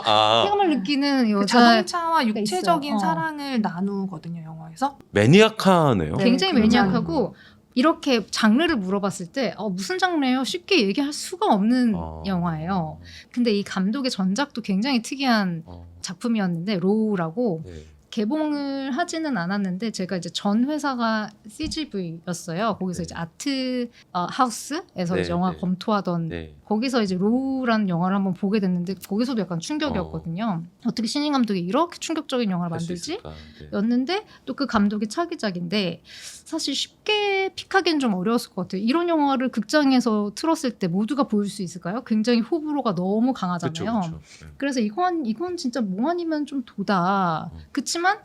아, 쾌감을 느끼는 그 여자 자동차와 육체적인 있어요. 사랑을 나누거든요 영화에서. 매니악하네요. 네. 굉장히 굉장히. 매니악하고 이렇게 장르를 물어봤을 때 무슨 장르예요? 쉽게 얘기할 수가 없는 영화예요. 근데 이 감독의 전작도 굉장히 특이한 작품이었는데 로우라고 네. 개봉을 하지는 않았는데 제가 이제 전 회사가 CGV였어요. 거기서 네. 이제 아트 하우스에서 네, 이제 영화 네. 검토하던 네. 거기서 이제 로우라는 영화를 한번 보게 됐는데 거기서도 약간 충격이었거든요. 어떻게 신인 감독이 이렇게 충격적인 영화를 할 수 만들지? 있을까? 네. 였는데 또 그 감독이 차기작인데 사실 쉽게 픽하기는 좀 어려웠을 것 같아요. 이런 영화를 극장에서 틀었을 때 모두가 볼 수 있을까요? 굉장히 호불호가 너무 강하잖아요. 그쵸. 네. 그래서 이건 진짜 뭐 아니면 좀 도다. 그치만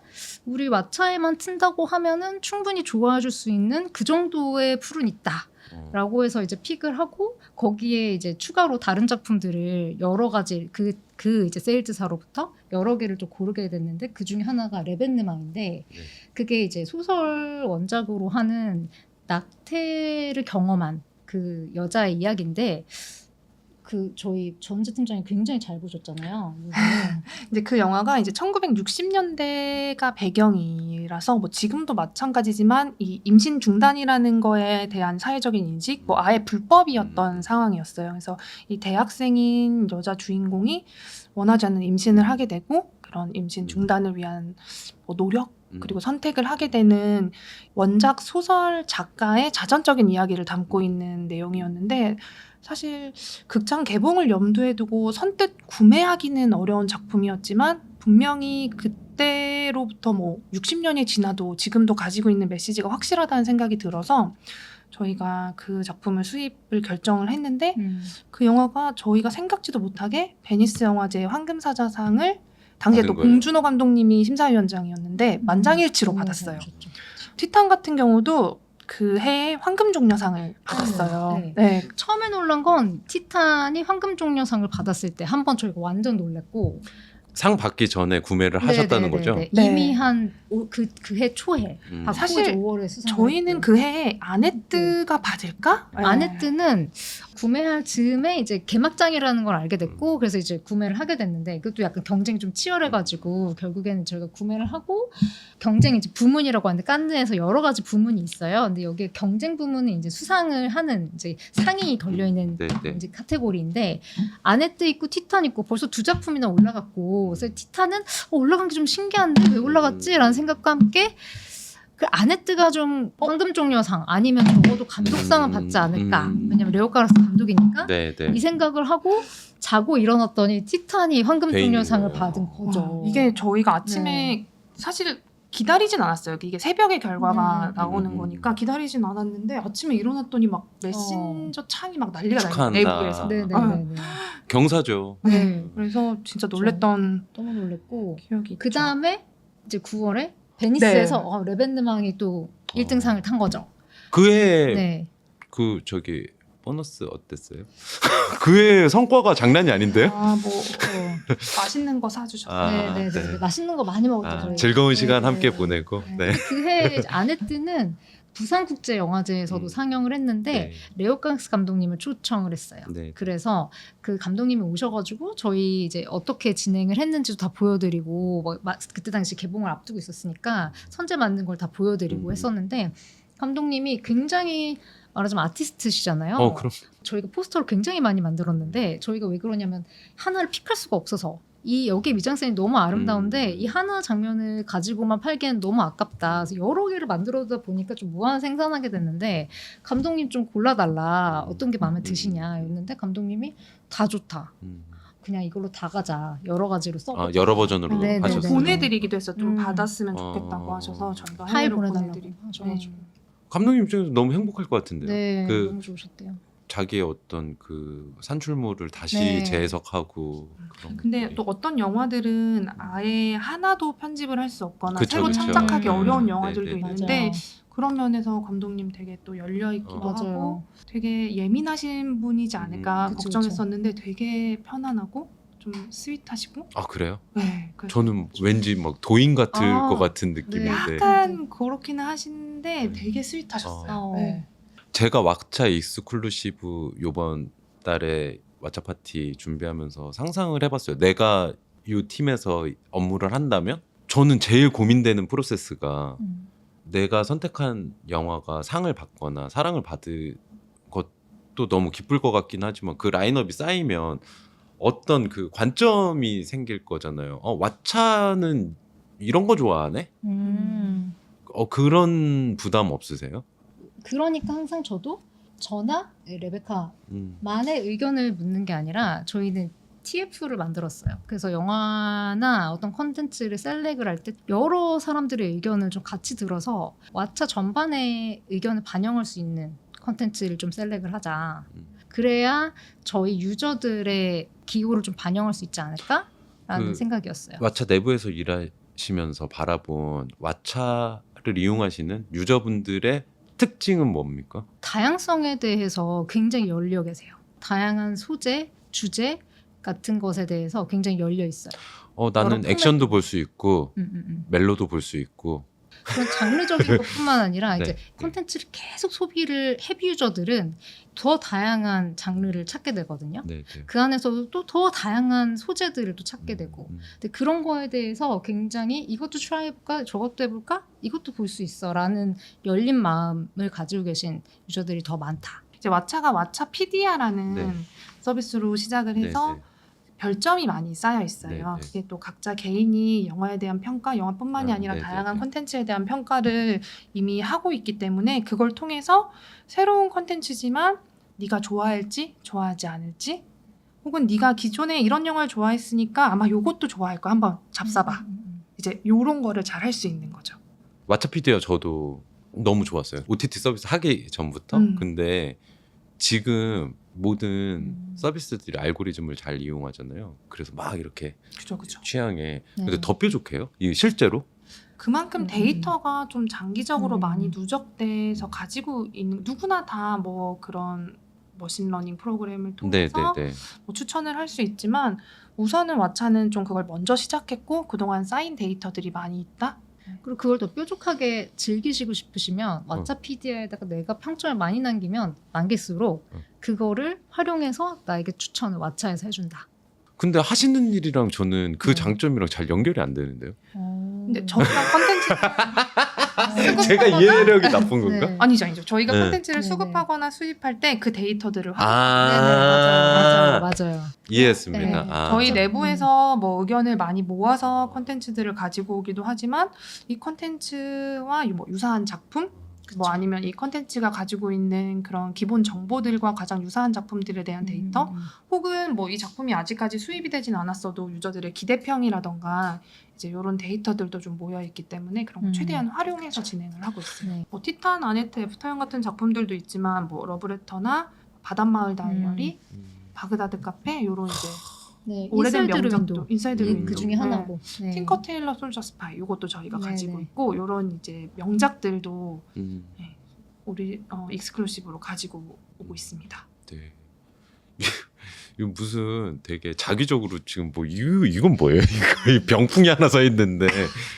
우리 왓챠에만 튼다고 하면은 충분히 좋아줄 수 있는 그 정도의 풀은 있다. 라고 해서 이제 픽을 하고 거기에 이제 추가로 다른 작품들을 여러 가지 그 이제 세일즈사로부터 여러 개를 좀 고르게 됐는데 그 중에 하나가 레벤느망인데 네. 그게 이제 소설 원작으로 하는 낙태를 경험한 그 여자의 이야기인데 그 저희 전재 팀장이 굉장히 잘 보셨잖아요. 이제 그 영화가 이제 1960년대가 배경이라서 뭐 지금도 마찬가지지만 이 임신 중단이라는 거에 대한 사회적인 인식, 뭐 아예 불법이었던 상황이었어요. 그래서 이 대학생인 여자 주인공이 원하지 않는 임신을 하게 되고 그런 임신 중단을 위한 뭐 노력 그리고 선택을 하게 되는 원작 소설 작가의 자전적인 이야기를 담고 있는 내용이었는데 사실 극장 개봉을 염두에 두고 선뜻 구매하기는 어려운 작품이었지만 분명히 그때로부터 뭐 60년이 지나도 지금도 가지고 있는 메시지가 확실하다는 생각이 들어서 저희가 그 작품을 수입을 결정을 했는데 그 영화가 저희가 생각지도 못하게 베니스 영화제 황금사자상을 당시에 또 받은 거예요? 봉준호 감독님이 심사위원장이었는데 만장일치로 받았어요. 티탄 같은 경우도 그 해에 황금종려상을 받았어요. 네. 네. 처음에 놀란 건 티탄이 황금종려상을 받았을 때 한 번 저희가 완전 놀랐고 상 받기 전에 구매를 하셨다는 거죠? 네. 이미 한 그 해 초에 받고 사실 이제 5월에 수상을 저희는 했고. 그 해에 아네뜨가 받을까? 네. 아네뜨는 구매할 즈음에 이제 개막장이라는 걸 알게 됐고 그래서 이제 구매를 하게 됐는데 그것도 약간 경쟁이 좀 치열해가지고 결국에는 저희가 구매를 하고 경쟁 이제 부문이라고 하는데 칸느에서 여러 가지 부문이 있어요. 근데 여기에 경쟁 부문은 이제 수상을 하는 이제 상이 걸려 있는 네, 네. 이제 카테고리인데 아네뜨 있고 티탄 있고 벌써 두 작품이나 올라갔고 그래서 티탄은 올라간 게 좀 신기한데 왜 올라갔지라는 생각과 함께 그 아네뜨가 좀 황금종려상 아니면 적어도 감독상은 받지 않을까 왜냐면 레오 카라스 감독이니까 네, 네. 이 생각을 하고 자고 일어났더니 티탄이 황금종려상을 돼 있는 받은 거예요. 거죠. 이게 저희가 아침에 사실 기다리진 않았어요. 이게 새벽에 결과가 나오는 거니까 기다리진 않았는데 아침에 일어났더니 막 메신저 창이 막 난리가 나요. 축하한다. 내부에서. 네네네. 경사죠. 네. 그래서 진짜 놀랬던 너무 놀랬고 기억이 그 있죠. 다음에 이제 9월에 베니스에서 네. 레벤드망이 또 1등상을 탄 거죠. 그해 네. 그 저기 보너스 어땠어요? 그해 성과가 장난이 아닌데요? 뭐 맛있는 거 사주셨어요. 아, 네네. 네. 맛있는 거 많이 먹었죠. 저희. 즐거운 시간 네, 함께 네. 보내고. 네. 그해 아네뜨는 부산국제영화제에서도 상영을 했는데 네. 레오 카라스 감독님을 초청을 했어요. 네. 그래서 그 감독님이 오셔가지고 저희 이제 어떻게 진행을 했는지도 다 보여드리고 뭐 그때 당시 개봉을 앞두고 있었으니까 선제 만든 걸 다 보여드리고 했었는데 감독님이 굉장히 말하자면 아티스트시잖아요. 그럼 저희가 포스터를 굉장히 많이 만들었는데 저희가 왜 그러냐면 하나를 픽할 수가 없어서 이 여기 미장센이 너무 아름다운데 이 하나 장면을 가지고만 팔기엔 너무 아깝다. 그래서 여러 개를 만들어다 보니까 좀 무한 생산하게 됐는데 감독님 좀 골라달라. 어떤 게 마음에 드시냐였는데 감독님이 다 좋다. 그냥 이걸로 다 가자. 여러 가지로 써보자. 여러 버전으로 네네네. 하셨어요. 보내드리기도 했어. 좀 음. 받았으면 좋겠다고 하셔서 저희가 파일 해외로 보내달라고 보내드리고. 하셔가지고. 감독님 입장에서 너무 행복할 것 같은데요. 네, 그 너무 좋으셨대요. 자기의 어떤 그 산출물을 다시 네. 재해석하고 그런. 근데 것들이. 또 어떤 영화들은 아예 하나도 편집을 할 수 없거나 그쵸, 새로 그쵸. 창작하기 어려운 네, 영화들도 네, 네. 있는데 맞아요. 그런 면에서 감독님 되게 또 열려있기도 맞아요. 하고 되게 예민하신 분이지 않을까 그쵸, 걱정했었는데 되게 편안하고 좀 스윗하시고 아 그래요? 네, 그래서 저는 왠지 막 도인 같을 아, 것 같은 느낌인데 약간 그렇기는 하시는데 되게 스윗하셨어요. 네. 제가 왓챠 익스클루시브 요번 달에 왓챠 파티 준비하면서 상상을 해봤어요. 내가 이 팀에서 업무를 한다면 저는 제일 고민되는 프로세스가 내가 선택한 영화가 상을 받거나 사랑을 받을 것도 너무 기쁠 것 같긴 하지만 그 라인업이 쌓이면 어떤 그 관점이 생길 거잖아요. 왓챠는 이런 거 좋아하네? 그런 부담 없으세요? 그러니까 항상 저나 레베카만의 음. 의견을 묻는 게 아니라 저희는 TF를 만들었어요. 그래서 영화나 어떤 컨텐츠를 셀렉을 할 때 여러 사람들의 의견을 좀 같이 들어서 왓챠 전반의 의견을 반영할 수 있는 컨텐츠를 좀 셀렉을 하자. 그래야 저희 유저들의 기호를 좀 반영할 수 있지 않을까라는 생각이었어요. 왓챠 내부에서 일하시면서 바라본 왓챠를 이용하시는 유저분들의 특징은 뭡니까? 다양성에 대해서 굉장히 열려 계세요. 다양한 소재, 주제 같은 것에 대해서 굉장히 열려 있어요. 나는 액션도 볼 수 있고 멜로도 볼 수 있고 그런 장르적인 것뿐만 아니라 네. 이제 콘텐츠를 계속 소비를 헤비 유저들은 더 다양한 장르를 찾게 되거든요. 네, 네. 그 안에서도 또 더 다양한 소재들을 또 찾게 되고 근데 그런 거에 대해서 굉장히 이것도 트라이 해볼까 저것도 해볼까 이것도 볼 수 있어 라는 열린 마음을 가지고 계신 유저들이 더 많다. 이제 왓챠가 왓챠피디아라는 네. 서비스로 시작을 네, 해서 네. 별점이 많이 쌓여 있어요. 네, 네. 그게 또 각자 개인이 영화에 대한 평가, 영화뿐만이 아니라 네, 네, 다양한 네. 콘텐츠에 대한 평가를 이미 하고 있기 때문에 그걸 통해서 새로운 콘텐츠지만 네가 좋아할지 좋아하지 않을지 혹은 네가 기존에 이런 영화를 좋아했으니까 아마 요것도 좋아할 거야. 한번 잡숴봐. 이제 요런 거를 잘 할 수 있는 거죠. 왓챠피디아 저도 너무 좋았어요. OTT 서비스 하기 전부터. 근데 지금 모든 서비스들이 알고리즘을 잘 이용하잖아요. 그래서 막 이렇게 그죠, 그죠. 취향에 근데 네. 더 뾰족해요. 이게 실제로 그만큼 데이터가 좀 장기적으로 음. 많이 누적돼서 가지고 있는 누구나 다 뭐 그런 머신러닝 프로그램을 통해서 네네네. 뭐 추천을 할 수 있지만 우선은 왓챠는 좀 그걸 먼저 시작했고 그동안 쌓인 데이터들이 많이 있다. 그리고 그걸 더 뾰족하게 즐기시고 싶으시면 왓챠피디아에다가 내가 평점을 많이 남길수록 그거를 활용해서 나에게 추천을 왓챠에서 해준다. 근데 하시는 일이랑 저는 그 네. 장점이랑 잘 연결이 안 되는데요. 근데 저희가 컨텐츠 제가 이해력이 나쁜 건가? 네. 아니죠. 저희가 네. 콘텐츠를 네네. 수급하거나 수입할 때 그 데이터들을 네네, 아, 맞아요. 이해했습니다. 네. 아. 저희 내부에서 뭐 의견을 많이 모아서 콘텐츠들을 가지고 오기도 하지만 이 콘텐츠와 뭐 유사한 작품 뭐 아니면 이 콘텐츠가 가지고 있는 그런 기본 정보들과 가장 유사한 작품들에 대한 데이터 혹은 뭐 이 작품이 아직까지 수입이 되진 않았어도 유저들의 기대평이라던가 이제 이런 데이터들도 좀 모여 있기 때문에 그런 거 최대한 활용해서 진행을 하고 있어요. 네. 뭐 티탄, 아네트, 애프터영 같은 작품들도 있지만 뭐 러브레터나 바닷마을 다이어리, 바그다드 카페 이런 이제 네, 오래된 인사이드 명작도 윈도우. 인사이드 윈도우. 윈도우 그 중에 하나고. 네. 틴커 테일러 솔저 스파이 이것도 저희가 네네. 가지고 있고 이런 이제 명작들도 음, 우리 익스클루시브로 가지고 오고 있습니다. 네. 이거 무슨 되게 자기적으로 지금 뭐 이건 뭐예요? 이거 이 병풍이 하나 서 있는데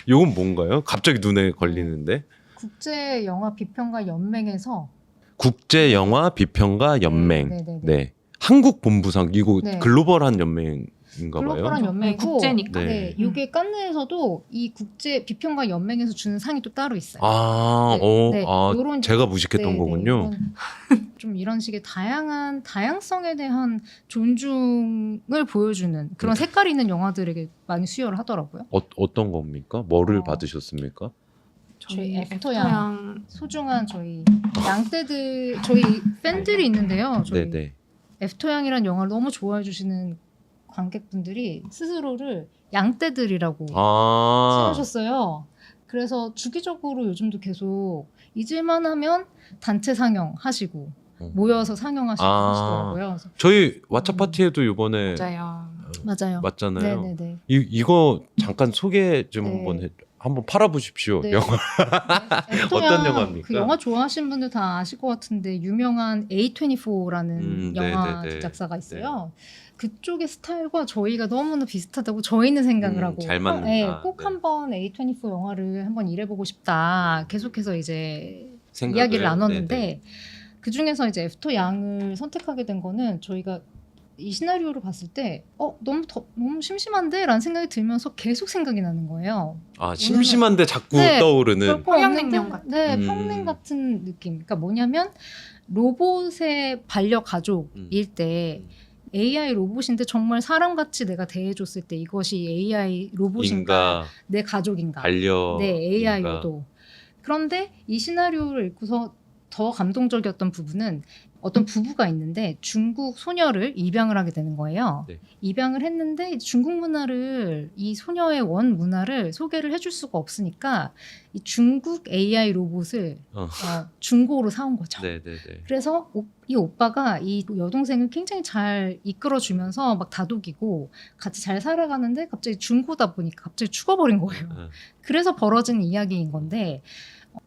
이건 뭔가요? 갑자기 눈에 걸리는데 국제 영화 비평가 연맹에서 국제 영화 비평가 연맹. 네네네. 네. 한국 본부상 이거 네. 글로벌한 연맹인가 봐요. 글로벌한 연맹이고 국제니까. 네. 네, 이게 깐느에서도 이 국제 비평가 연맹에서 주는 상이 또 따로 있어요. 아, 네, 요런- 제가 무식했던 네, 거군요. 좀 이런 식의 다양성에 대한 존중을 보여주는 그런 색깔이 있는 영화들에게 많이 수여를 하더라고요. 어떤 겁니까? 뭐를 어. 받으셨습니까? 저희 저희 애프터양 소중한 저희 양떼들 저희 팬들이 있는데요. 저희 네네. 애프터양이라는 영화를 너무 좋아해 주시는 관객분들이 스스로를 양떼들이라고 아, 세우셨어요. 그래서 주기적으로 요즘도 계속 잊을만 하면 단체 상영 하시고 모여서 상영하시고 아. 하시더라고요. 그래서 저희 왓챠 파티에도 이번에 맞아요. 맞아요. 맞잖아요. 네네네. 이거 잠깐 소개 좀 네. 한번 팔아보십시오. 네. 영화. 애프터양 어떤 영화입니까? 그 영화 좋아하시는 분들 다 아실 것 같은데 유명한 A24라는 영화 네네네. 제작사가 있어요. 그쪽의 스타일과 저희가 너무나 비슷하다고 저희는 생각을 하고 잘 맞는다. 네, 꼭 네. 한번 A24 영화를 한번 일해보고 싶다. 계속해서 이제 생각을 이야기를 해요. 나눴는데 네네. 그 중에서 이제 애프터 양을 선택하게 된 거는 저희가 이 시나리오를 봤을 때 너무 심심한데라는 생각이 들면서 계속 생각이 나는 거예요. 아, 심심한데 자꾸 네. 떠오르는. 별거 평양냉면 없는데, 같은. 네, 평냉 같은 느낌. 그러니까 뭐냐면 로봇의 반려 가족일 때 AI 로봇인데 정말 사람같이 내가 대해줬을 때 이것이 AI 로봇인가 인가 내 가족인가 반려. 네 인가. AI여도 그런데 이 시나리오를 읽고서 더 감동적이었던 부분은 어떤 부부가 있는데 중국 소녀를 입양을 하게 되는 거예요. 네. 입양을 했는데 중국 문화를 이 소녀의 원 문화를 소개를 해줄 수가 없으니까 이 중국 AI 로봇을 중고로 사온 거죠. 네네네. 그래서 이 오빠가 이 여동생을 굉장히 잘 이끌어주면서 막 다독이고 같이 잘 살아가는데 갑자기 중고다 보니까 갑자기 죽어버린 거예요. 그래서 벌어진 이야기인 건데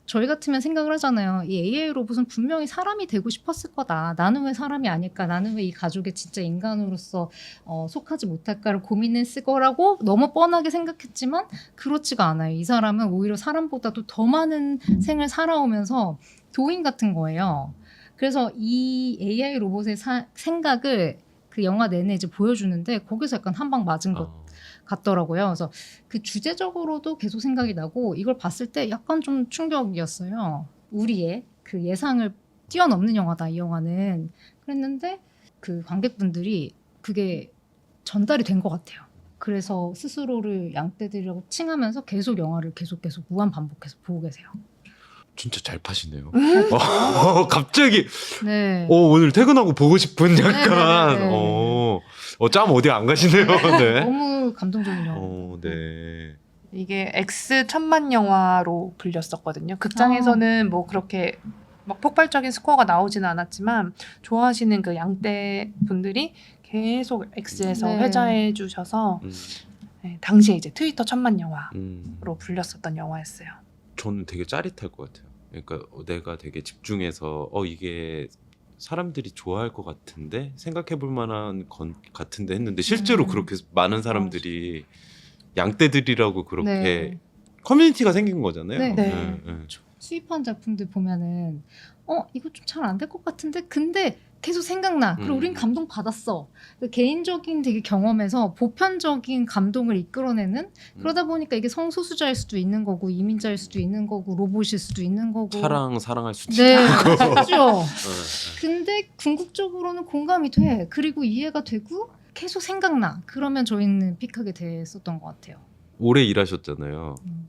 저희 같으면 생각을 하잖아요. 이 AI 로봇은 분명히 사람이 되고 싶었을 거다. 나는 왜 사람이 아닐까? 나는 왜 이 가족에 진짜 인간으로서 속하지 못할까를 고민했을 거라고 너무 뻔하게 생각했지만 그렇지가 않아요. 이 사람은 오히려 사람보다도 더 많은 생을 살아오면서 도인 같은 거예요. 그래서 이 AI 로봇의 생각을 그 영화 내내 이제 보여주는데 거기서 약간 한 방 맞은 것 어. 같더라고요. 그래서 그 주제적으로도 계속 생각이 나고 이걸 봤을 때 약간 좀 충격이었어요. 우리의 그 예상을 뛰어넘는 영화다 이 영화는. 그랬는데 그 관객분들이 그게 전달이 된 것 같아요. 그래서 스스로를 양떼들이라고 칭하면서 계속 영화를 계속 무한 반복해서 보고 계세요. 진짜 잘 파시네요. 음? 갑자기 네. 오늘 퇴근하고 보고 싶은 약간 네네네네. 짬 어디 안 가시네요. 네. 너무 감동적인 영화. 네. 이게 X 천만 영화로 불렸었거든요. 극장에서는 뭐 그렇게 막 폭발적인 스코어가 나오지는 않았지만 좋아하시는 그 양떼 분들이 계속 X에서 네. 회자해 주셔서 음, 네, 당시에 이제 트위터 천만 영화로 음. 불렸었던 영화였어요. 저는 되게 짜릿할 것 같아요. 그러니까 내가 되게 집중해서 이게 사람들이 좋아할 것 같은데 생각해볼 만한 건 같은데 했는데 실제로 그렇게 많은 사람들이 양떼들이라고 그렇게 네. 커뮤니티가 생긴 거잖아요. 네. 네. 수입한 작품들 보면은 이거 좀 잘 안 될 것 같은데 근데 계속 생각나. 그리고 우린 감동 받았어. 그 개인적인 되게 경험에서 보편적인 감동을 이끌어내는 그러다 보니까 이게 성소수자일 수도 있는 거고 이민자일 수도 있는 거고 로봇일 수도 있는 거고 사랑할 수도 네, 있고. 맞죠. 네. 근데 궁극적으로는 공감이 돼. 그리고 이해가 되고 계속 생각나. 그러면 저희는 픽하게 됐었던 것 같아요. 오래 일하셨잖아요. 음.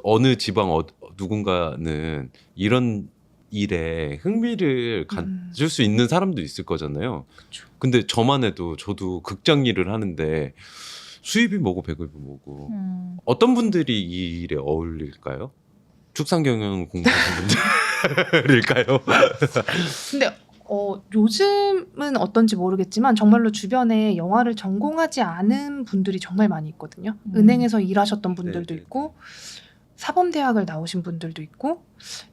어느 지방 누군가는 이런 일에 흥미를 가질 수 있는 사람도 있을 거잖아요. 그쵸. 근데 저만 해도 저도 극장 일을 하는데 수입이 뭐고 배급이 뭐고 어떤 분들이 이 일에 어울릴까요? 축산 경영 공부하는 분들일까요? 근데 요즘은 어떤지 모르겠지만 정말로 주변에 영화를 전공하지 않은 분들이 정말 많이 있거든요. 은행에서 일하셨던 분들도 네네. 있고 사범대학을 나오신 분들도 있고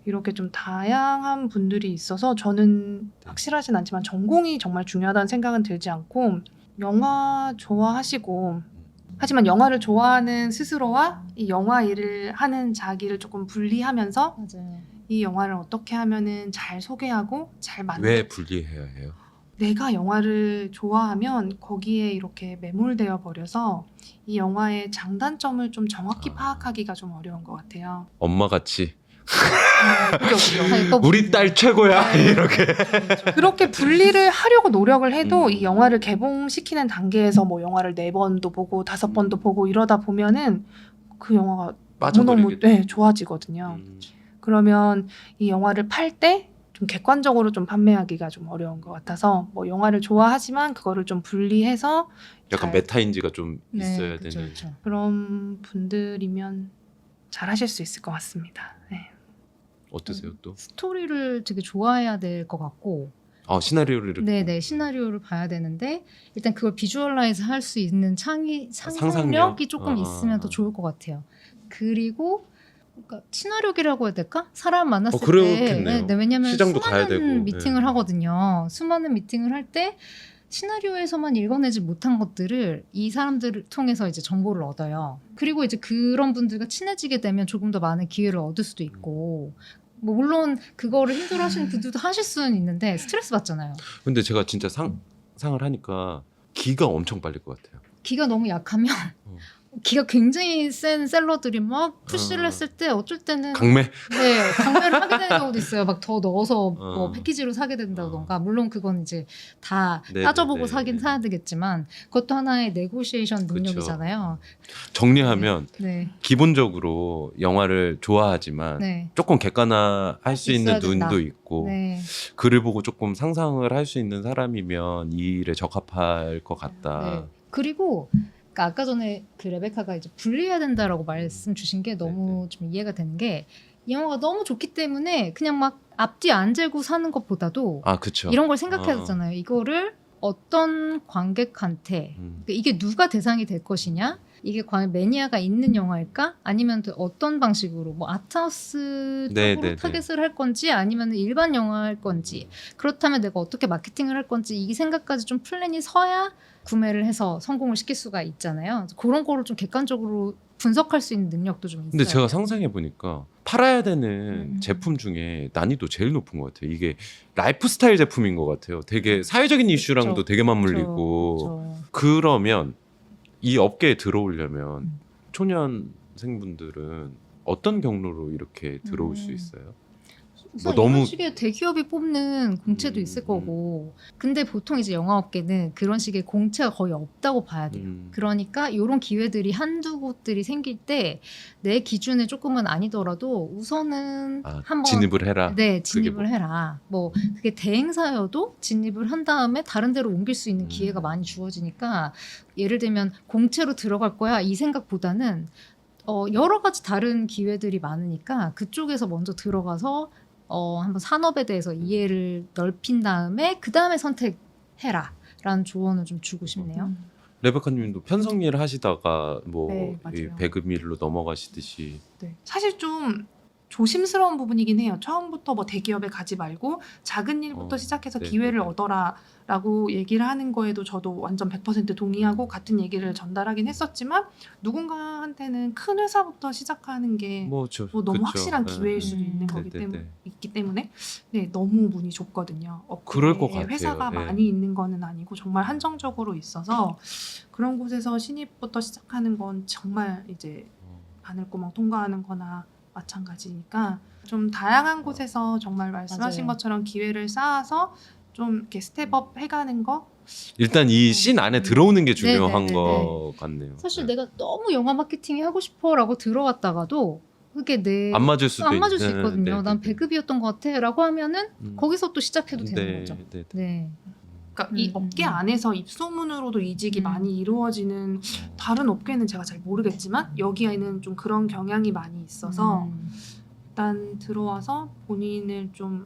이렇게 좀 다양한 분들이 있어서 저는 확실하진 않지만 전공이 정말 중요하다는 생각은 들지 않고 영화 좋아하시고 하지만 영화를 좋아하는 스스로와 이 영화 일을 하는 자기를 조금 분리하면서 맞아요. 이 영화를 어떻게 하면은 잘 소개하고 잘 왜 분리해야 해요? 내가 영화를 좋아하면 거기에 이렇게 매몰되어 버려서 이 영화의 장단점을 좀 정확히 파악하기가 좀 어려운 것 같아요. 엄마같이 그죠. 우리 딸 최고야 네. 이렇게. 그렇게 분리를 하려고 노력을 해도 음. 이 영화를 개봉시키는 단계에서 뭐 영화를 4번도 보고 5번도 보고 이러다 보면은 그 영화가 너무너무 빠져버리겠죠. 좋아지거든요. 그러면 이 영화를 팔 때 좀 객관적으로 좀 판매하기가 좀 어려운 것 같아서 뭐 영화를 좋아하지만 그거를 좀 분리해서 약간 잘 메타인지가 좀 있어야 그쵸, 되는. 그쵸. 그런 분들이면 잘 하실 수 있을 것 같습니다. 네. 어떠세요 또? 스토리를 되게 좋아해야 될 것 같고 시나리오를 이렇게 네네 시나리오를 봐야 되는데 일단 그걸 비주얼라이즈 할 수 있는 상상력이 상상력? 조금 있으면 더 좋을 것 같아요. 그리고 그러니까 친화력이라고 해야 될까? 사람 만났을 때 그렇겠네요. 네, 왜냐하면 시장도 가야 수많은 되고, 미팅을 네. 하거든요. 수많은 미팅을 할 때 시나리오에서만 읽어내지 못한 것들을 이 사람들을 통해서 이제 정보를 얻어요. 그리고 이제 그런 분들과 친해지게 되면 조금 더 많은 기회를 얻을 수도 있고 뭐 물론 그거를 힘들어하시는 분들도 하실 수는 있는데 스트레스 받잖아요. 근데 제가 진짜 상상을 하니까 기가 엄청 빨릴 것 같아요. 기가 너무 약하면 어. 기가 굉장히 센 셀러들이 막 푸시를 했을 때 어쩔 때는 강매? 네, 강매를 하게 되는 경우도 있어요. 막 더 넣어서 뭐 어. 패키지로 사게 된다던가. 물론 그건 이제 다 네네네. 따져보고 사긴 사야 되겠지만 그것도 하나의 네고시에이션 능력이잖아요. 정리하면 네, 기본적으로 영화를 좋아하지만 네, 조금 객관화할 수 있는 있어야 된다. 눈도 있고 네, 글을 보고 조금 상상을 할 수 있는 사람이면 이 일에 적합할 것 같다. 네. 그리고 그러니까 아까 전에 그 레베카가 이제 분리해야 된다라고 말씀 주신 게 너무 좀 이해가 되는 게 이 영화가 너무 좋기 때문에 그냥 막 앞뒤 안 재고 사는 것보다도 그쵸. 이런 걸 생각해야 되잖아요. 이거를 어떤 관객한테 그러니까 이게 누가 대상이 될 것이냐? 이게 과연 매니아가 있는 영화일까? 아니면 또 어떤 방식으로 뭐 아트하우스 쪽으로 타겟을 할 건지 아니면 일반 영화일 건지 그렇다면 내가 어떻게 마케팅을 할 건지 이 생각까지 좀 플랜이 서야 구매를 해서 성공을 시킬 수가 있잖아요. 그래서 그런 거를 좀 객관적으로 분석할 수 있는 능력도 좀 있어요. 근데 제가 상상해 보니까 팔아야 되는 제품 중에 난이도 제일 높은 것 같아요. 이게 라이프스타일 제품인 것 같아요. 되게 사회적인 이슈랑도 그쵸. 되게 맞물리고 그렇죠. 그러면 이 업계에 들어오려면 초년생분들은 어떤 경로로 이렇게 들어올 수 있어요? 우선 뭐 너무- 이런 식의 대기업이 뽑는 공채도 있을 음. 거고 근데 보통 이제 영화업계는 그런 식의 공채가 거의 없다고 봐야 돼요. 그러니까 이런 기회들이 한두 곳들이 생길 때 내 기준에 조금은 아니더라도 우선은 한번 진입을 해라. 네, 그게 진입을 뭐- 해라. 뭐 그게 대행사여도 진입을 한 다음에 다른 데로 옮길 수 있는 기회가 많이 주어지니까 예를 들면 공채로 들어갈 거야 이 생각보다는 여러 가지 다른 기회들이 많으니까 그쪽에서 먼저 들어가서 한번 산업에 대해서 이해를 넓힌 다음에 그 다음에 선택해라라는 조언을 좀 주고 싶네요. 레베카님도 편성일 하시다가 뭐 네, 이 맞아요. 배급일로 넘어가시듯이 네. 사실 좀 조심스러운 부분이긴 해요. 처음부터 뭐 대기업에 가지 말고 작은 일부터 시작해서 네, 기회를 네, 네. 얻어라라고 얘기를 하는 거에도 저도 완전 100% 동의하고 같은 얘기를 전달하긴 했었지만 누군가한테는 큰 회사부터 시작하는 게 뭐 너무 그쵸. 확실한 네. 기회일 수도 있는 네, 거기 네, 때문에 네. 있기 때문에 네, 너무 문이 좁거든요. 그럴 것 업계에 같아요. 회사가 네. 많이 있는 거는 아니고 정말 한정적으로 있어서 그런 곳에서 신입부터 시작하는 건 정말 이제 바늘구멍 통과하는 거나 마찬가지니까 좀 다양한 곳에서 정말 말씀하신 맞아요. 것처럼 기회를 쌓아서 좀 이렇게 스텝업 해가는 거 일단 이 씬 안에 들어오는 게 중요한 네, 네, 것 같네요. 사실 네. 내가 너무 영화 마케팅이 하고 싶어라고 들어갔다가도 그게 안 맞을 수도 안 맞을 수 있- 있거든요. 네, 난 네, 네. 배급이었던 것 같아라고 하면은 음. 거기서 또 시작해도 되는 네, 거죠. 네, 네. 네. 그러니까 이 업계 안에서 입소문으로도 이직이 많이 이루어지는 다른 업계는 제가 잘 모르겠지만 여기에는 좀 그런 경향이 많이 있어서 일단 들어와서 본인을 좀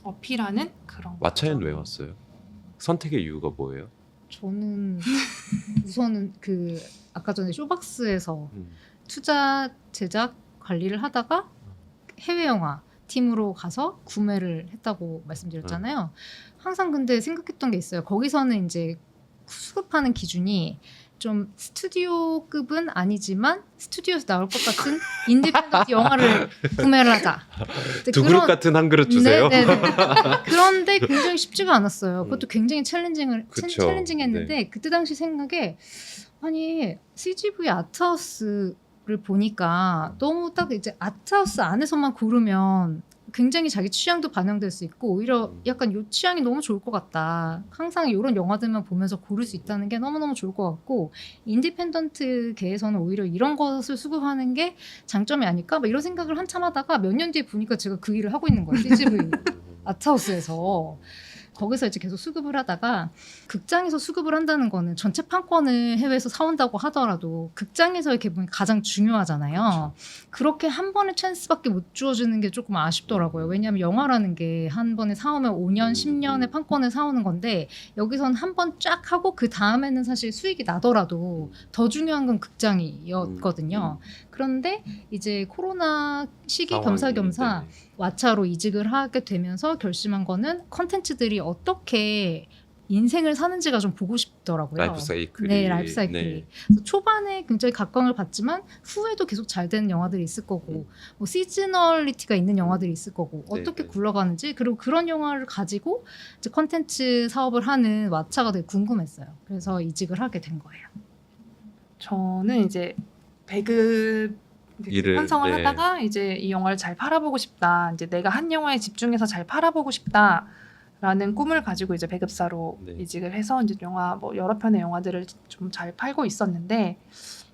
어필하는 그런 왓챠엔 거죠. 왜 왔어요? 선택의 이유가 뭐예요? 저는 우선은 그 아까 전에 쇼박스에서 음. 투자 제작 관리를 하다가 해외 영화 팀으로 가서 구매를 했다고 말씀드렸잖아요. 항상 근데 생각했던 게 있어요. 거기서는 이제 수급하는 기준이 좀 스튜디오급은 아니지만 스튜디오에서 나올 것 같은 인디펜던트 영화를 구매를 하자. 근데 두 그릇 같은 한 그릇 주세요. 네. 그런데 굉장히 쉽지가 않았어요. 그것도 굉장히 그쵸. 챌린징했는데 그때 당시 생각에 아니 CGV 아트하우스를 보니까 너무 딱 이제 아트하우스 안에서만 고르면 굉장히 자기 취향도 반영될 수 있고 오히려 약간 요 취향이 너무 좋을 것 같다. 항상 이런 영화들만 보면서 고를 수 있다는 게 너무너무 좋을 것 같고 인디펜던트계에서는 오히려 이런 것을 수급하는 게 장점이 아닐까? 막 이런 생각을 한참 하다가 몇 년 뒤에 보니까 제가 그 일을 하고 있는 거예요. CGV 아트하우스에서. 거기서 이제 계속 수급을 하다가 극장에서 수급을 한다는 거는 전체 판권을 해외에서 사온다고 하더라도 극장에서의 개봉이 가장 중요하잖아요. 그렇게 한 번의 찬스밖에 못 주어주는 게 조금 아쉽더라고요. 왜냐하면 영화라는 게 한 번에 사오면 5년, 10년의 판권을 사오는 건데 여기선 한 번 쫙 하고 그 다음에는 사실 수익이 나더라도 더 중요한 건 극장이었거든요. 그런데 이제 코로나 시기 겸사겸사 왓챠로 이직을 하게 되면서 결심한 거는 컨텐츠들이 어떻게 인생을 사는지가 좀 보고 싶더라고요. 라이프 사이클이. 네, 라이프 사이클이. 그래서 초반에 굉장히 각광을 받지만 후에도 계속 잘 되는 영화들이 있을 거고 뭐 시즈널리티가 있는 영화들이 있을 거고 어떻게 네. 굴러가는지 그리고 그런 영화를 가지고 이제 컨텐츠 사업을 하는 왓챠가 되게 궁금했어요. 그래서 이직을 하게 된 거예요. 저는 이제 배급 일을, 편성을 네. 하다가 이제 이 영화를 잘 팔아보고 싶다. 이제 내가 한 영화에 집중해서 잘 팔아보고 싶다라는 꿈을 가지고 이제 배급사로 네. 이직을 해서 이제 영화 뭐 여러 편의 영화들을 좀 잘 팔고 있었는데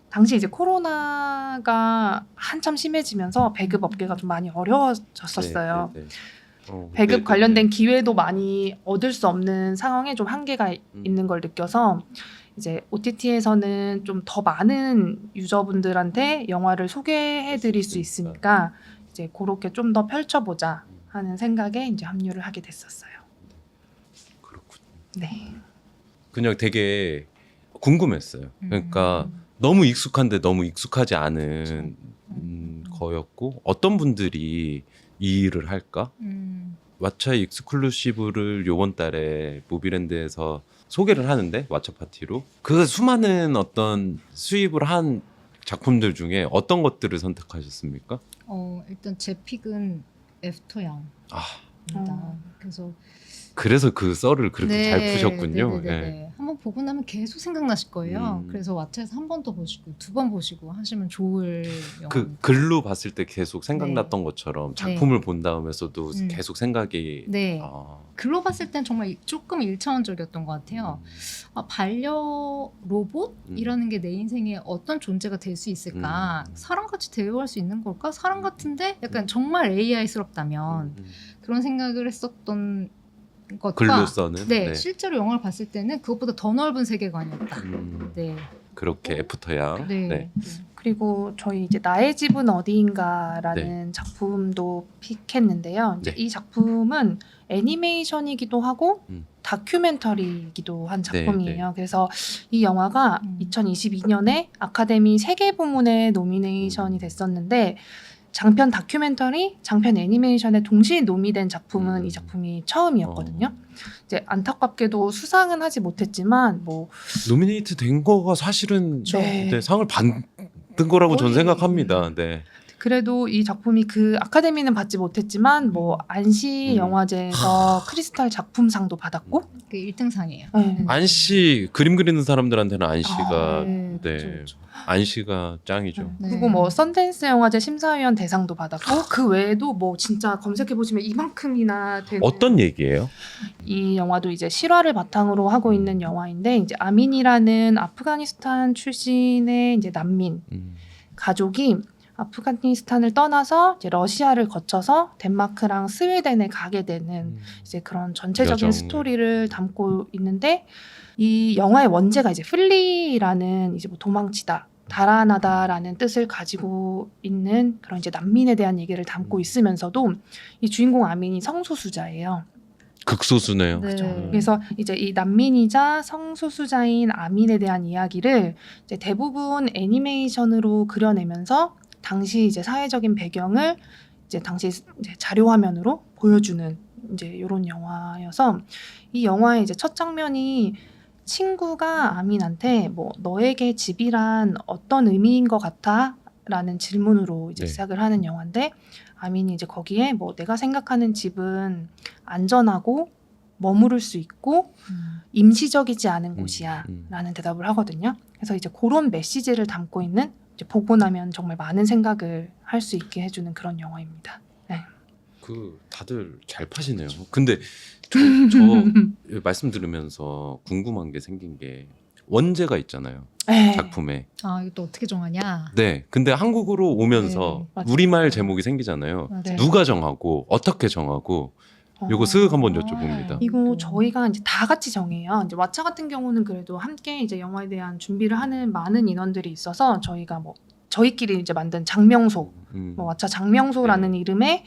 당시 이제 코로나가 한참 심해지면서 배급 업계가 좀 많이 어려워졌었어요. 네, 네, 네. 배급 네, 관련된 네. 기회도 많이 얻을 수 없는 상황에 좀 한계가 있는 걸 느껴서 이제 OTT에서는 좀 더 많은 유저분들한테 영화를 소개해드릴 수 있으니까 이제 그렇게 좀 더 펼쳐보자 하는 생각에 이제 합류를 하게 됐었어요. 그렇군요. 네. 그냥 되게 궁금했어요. 그러니까 너무 익숙한데 너무 익숙하지 않은 거였고 어떤 분들이 이 일을 할까? 왓챠 익스클루시브를 요번 달에 무비랜드에서 소개를 하는데 왓챠 파티로 그 수많은 어떤 수입을 한 작품들 중에 어떤 것들을 선택하셨습니까? 일단 제 픽은 애프터양입니다. 그래서 그 썰을 그렇게 잘 네, 푸셨군요. 네네네. 한번 보고 나면 계속 생각나실 거예요. 음. 그래서 왓챠에서 한 번 더 보시고 2번 보시고 하시면 좋을 영화. 그 글로 봤을 때 계속 생각났던 것처럼 작품을 본 다음에서도 계속 생각이 네. 아, 글로 봤을 땐 정말 조금 1차원적이었던 것 같아요. 반려 로봇이라는 게 내 인생에 어떤 존재가 될 수 있을까? 사람같이 대우할 수 있는 걸까? 사람 같은데 약간 정말 AI스럽다면 그런 생각을 했었던 것과 글로서는 네, 실제로 영화를 봤을 때는 그것보다 더 넓은 세계관이었다. 네. 그렇게 애프터양. 네. 네. 그리고 저희 이제 나의 집은 어디인가라는 작품도 픽했는데요. 이제 네. 이 작품은 애니메이션이기도 하고 음. 다큐멘터리이기도 한 작품이에요. 네. 그래서 이 영화가 2022년에 아카데미 3개 부문에 노미네이션이 됐었는데 장편 다큐멘터리, 장편 애니메이션에 동시에 노미된 작품은 이 작품이 처음이었거든요. 이제 안타깝게도 수상은 하지 못했지만 뭐 노미네이트 된 거가 사실은 네. 네, 상을 받은 거라고 저는 거의, 생각합니다. 네. 그래도 이 작품이 그 아카데미는 받지 못했지만 뭐 안시 영화제에서 크리스탈 작품상도 받았고 그 1등상이에요. 네. 안시 그림 그리는 사람들한테는 안시가 네. 그렇죠. 안시가 짱이죠. 네. 그리고 뭐 선댄스 영화제 심사위원 대상도 받았고 그 외에도 뭐 진짜 검색해 보시면 이만큼이나 되는 어떤 얘기예요? 이 영화도 이제 실화를 바탕으로 하고 있는 영화인데 이제 아민이라는 아프가니스탄 출신의 이제 난민 가족이 아프가니스탄을 떠나서 이제 러시아를 거쳐서 덴마크랑 스웨덴에 가게 되는 이제 그런 전체적인 여정. 스토리를 담고 있는데 이 영화의 원제가 이제 플리라는 이제 뭐 도망치다, 달아나다라는 뜻을 가지고 있는 그런 이제 난민에 대한 얘기를 담고 있으면서도 이 주인공 아민이 성소수자예요. 극소수네요. 네. 그래서 이제 이 난민이자 성소수자인 아민에 대한 이야기를 이제 대부분 애니메이션으로 그려내면서 당시 이제 사회적인 배경을 이제 당시 이제 자료 화면으로 보여주는 이제 이런 영화여서 이 영화의 이제 첫 장면이 친구가 아민한테 뭐 너에게 집이란 어떤 의미인 것 같아?라는 질문으로 이제 네. 시작을 하는 영화인데 아민이 이제 거기에 뭐 내가 생각하는 집은 안전하고 머무를 수 있고 임시적이지 않은 곳이야라는 대답을 하거든요. 그래서 이제 그런 메시지를 담고 있는 이제 보고 나면 정말 많은 생각을 할 수 있게 해주는 그런 영화입니다. 네. 그 다들 잘 파시네요. 근데 저 말씀 들으면서 궁금한 게 생긴 게 원제가 있잖아요. 네. 작품에. 아, 이거 또 어떻게 정하냐? 네. 근데 한국으로 오면서 네, 맞아요. 우리말 제목이 생기잖아요. 맞아요. 네. 누가 정하고 어떻게 정하고 요거 쓱 한번 여쭤봅니다. 이거 저희가 이제 다 같이 정해요. 이제 왓챠 같은 경우는 그래도 함께 이제 영화에 대한 준비를 하는 많은 인원들이 있어서 저희가 뭐 저희끼리 이제 만든 장명소, 뭐 왓챠 장명소라는 이름의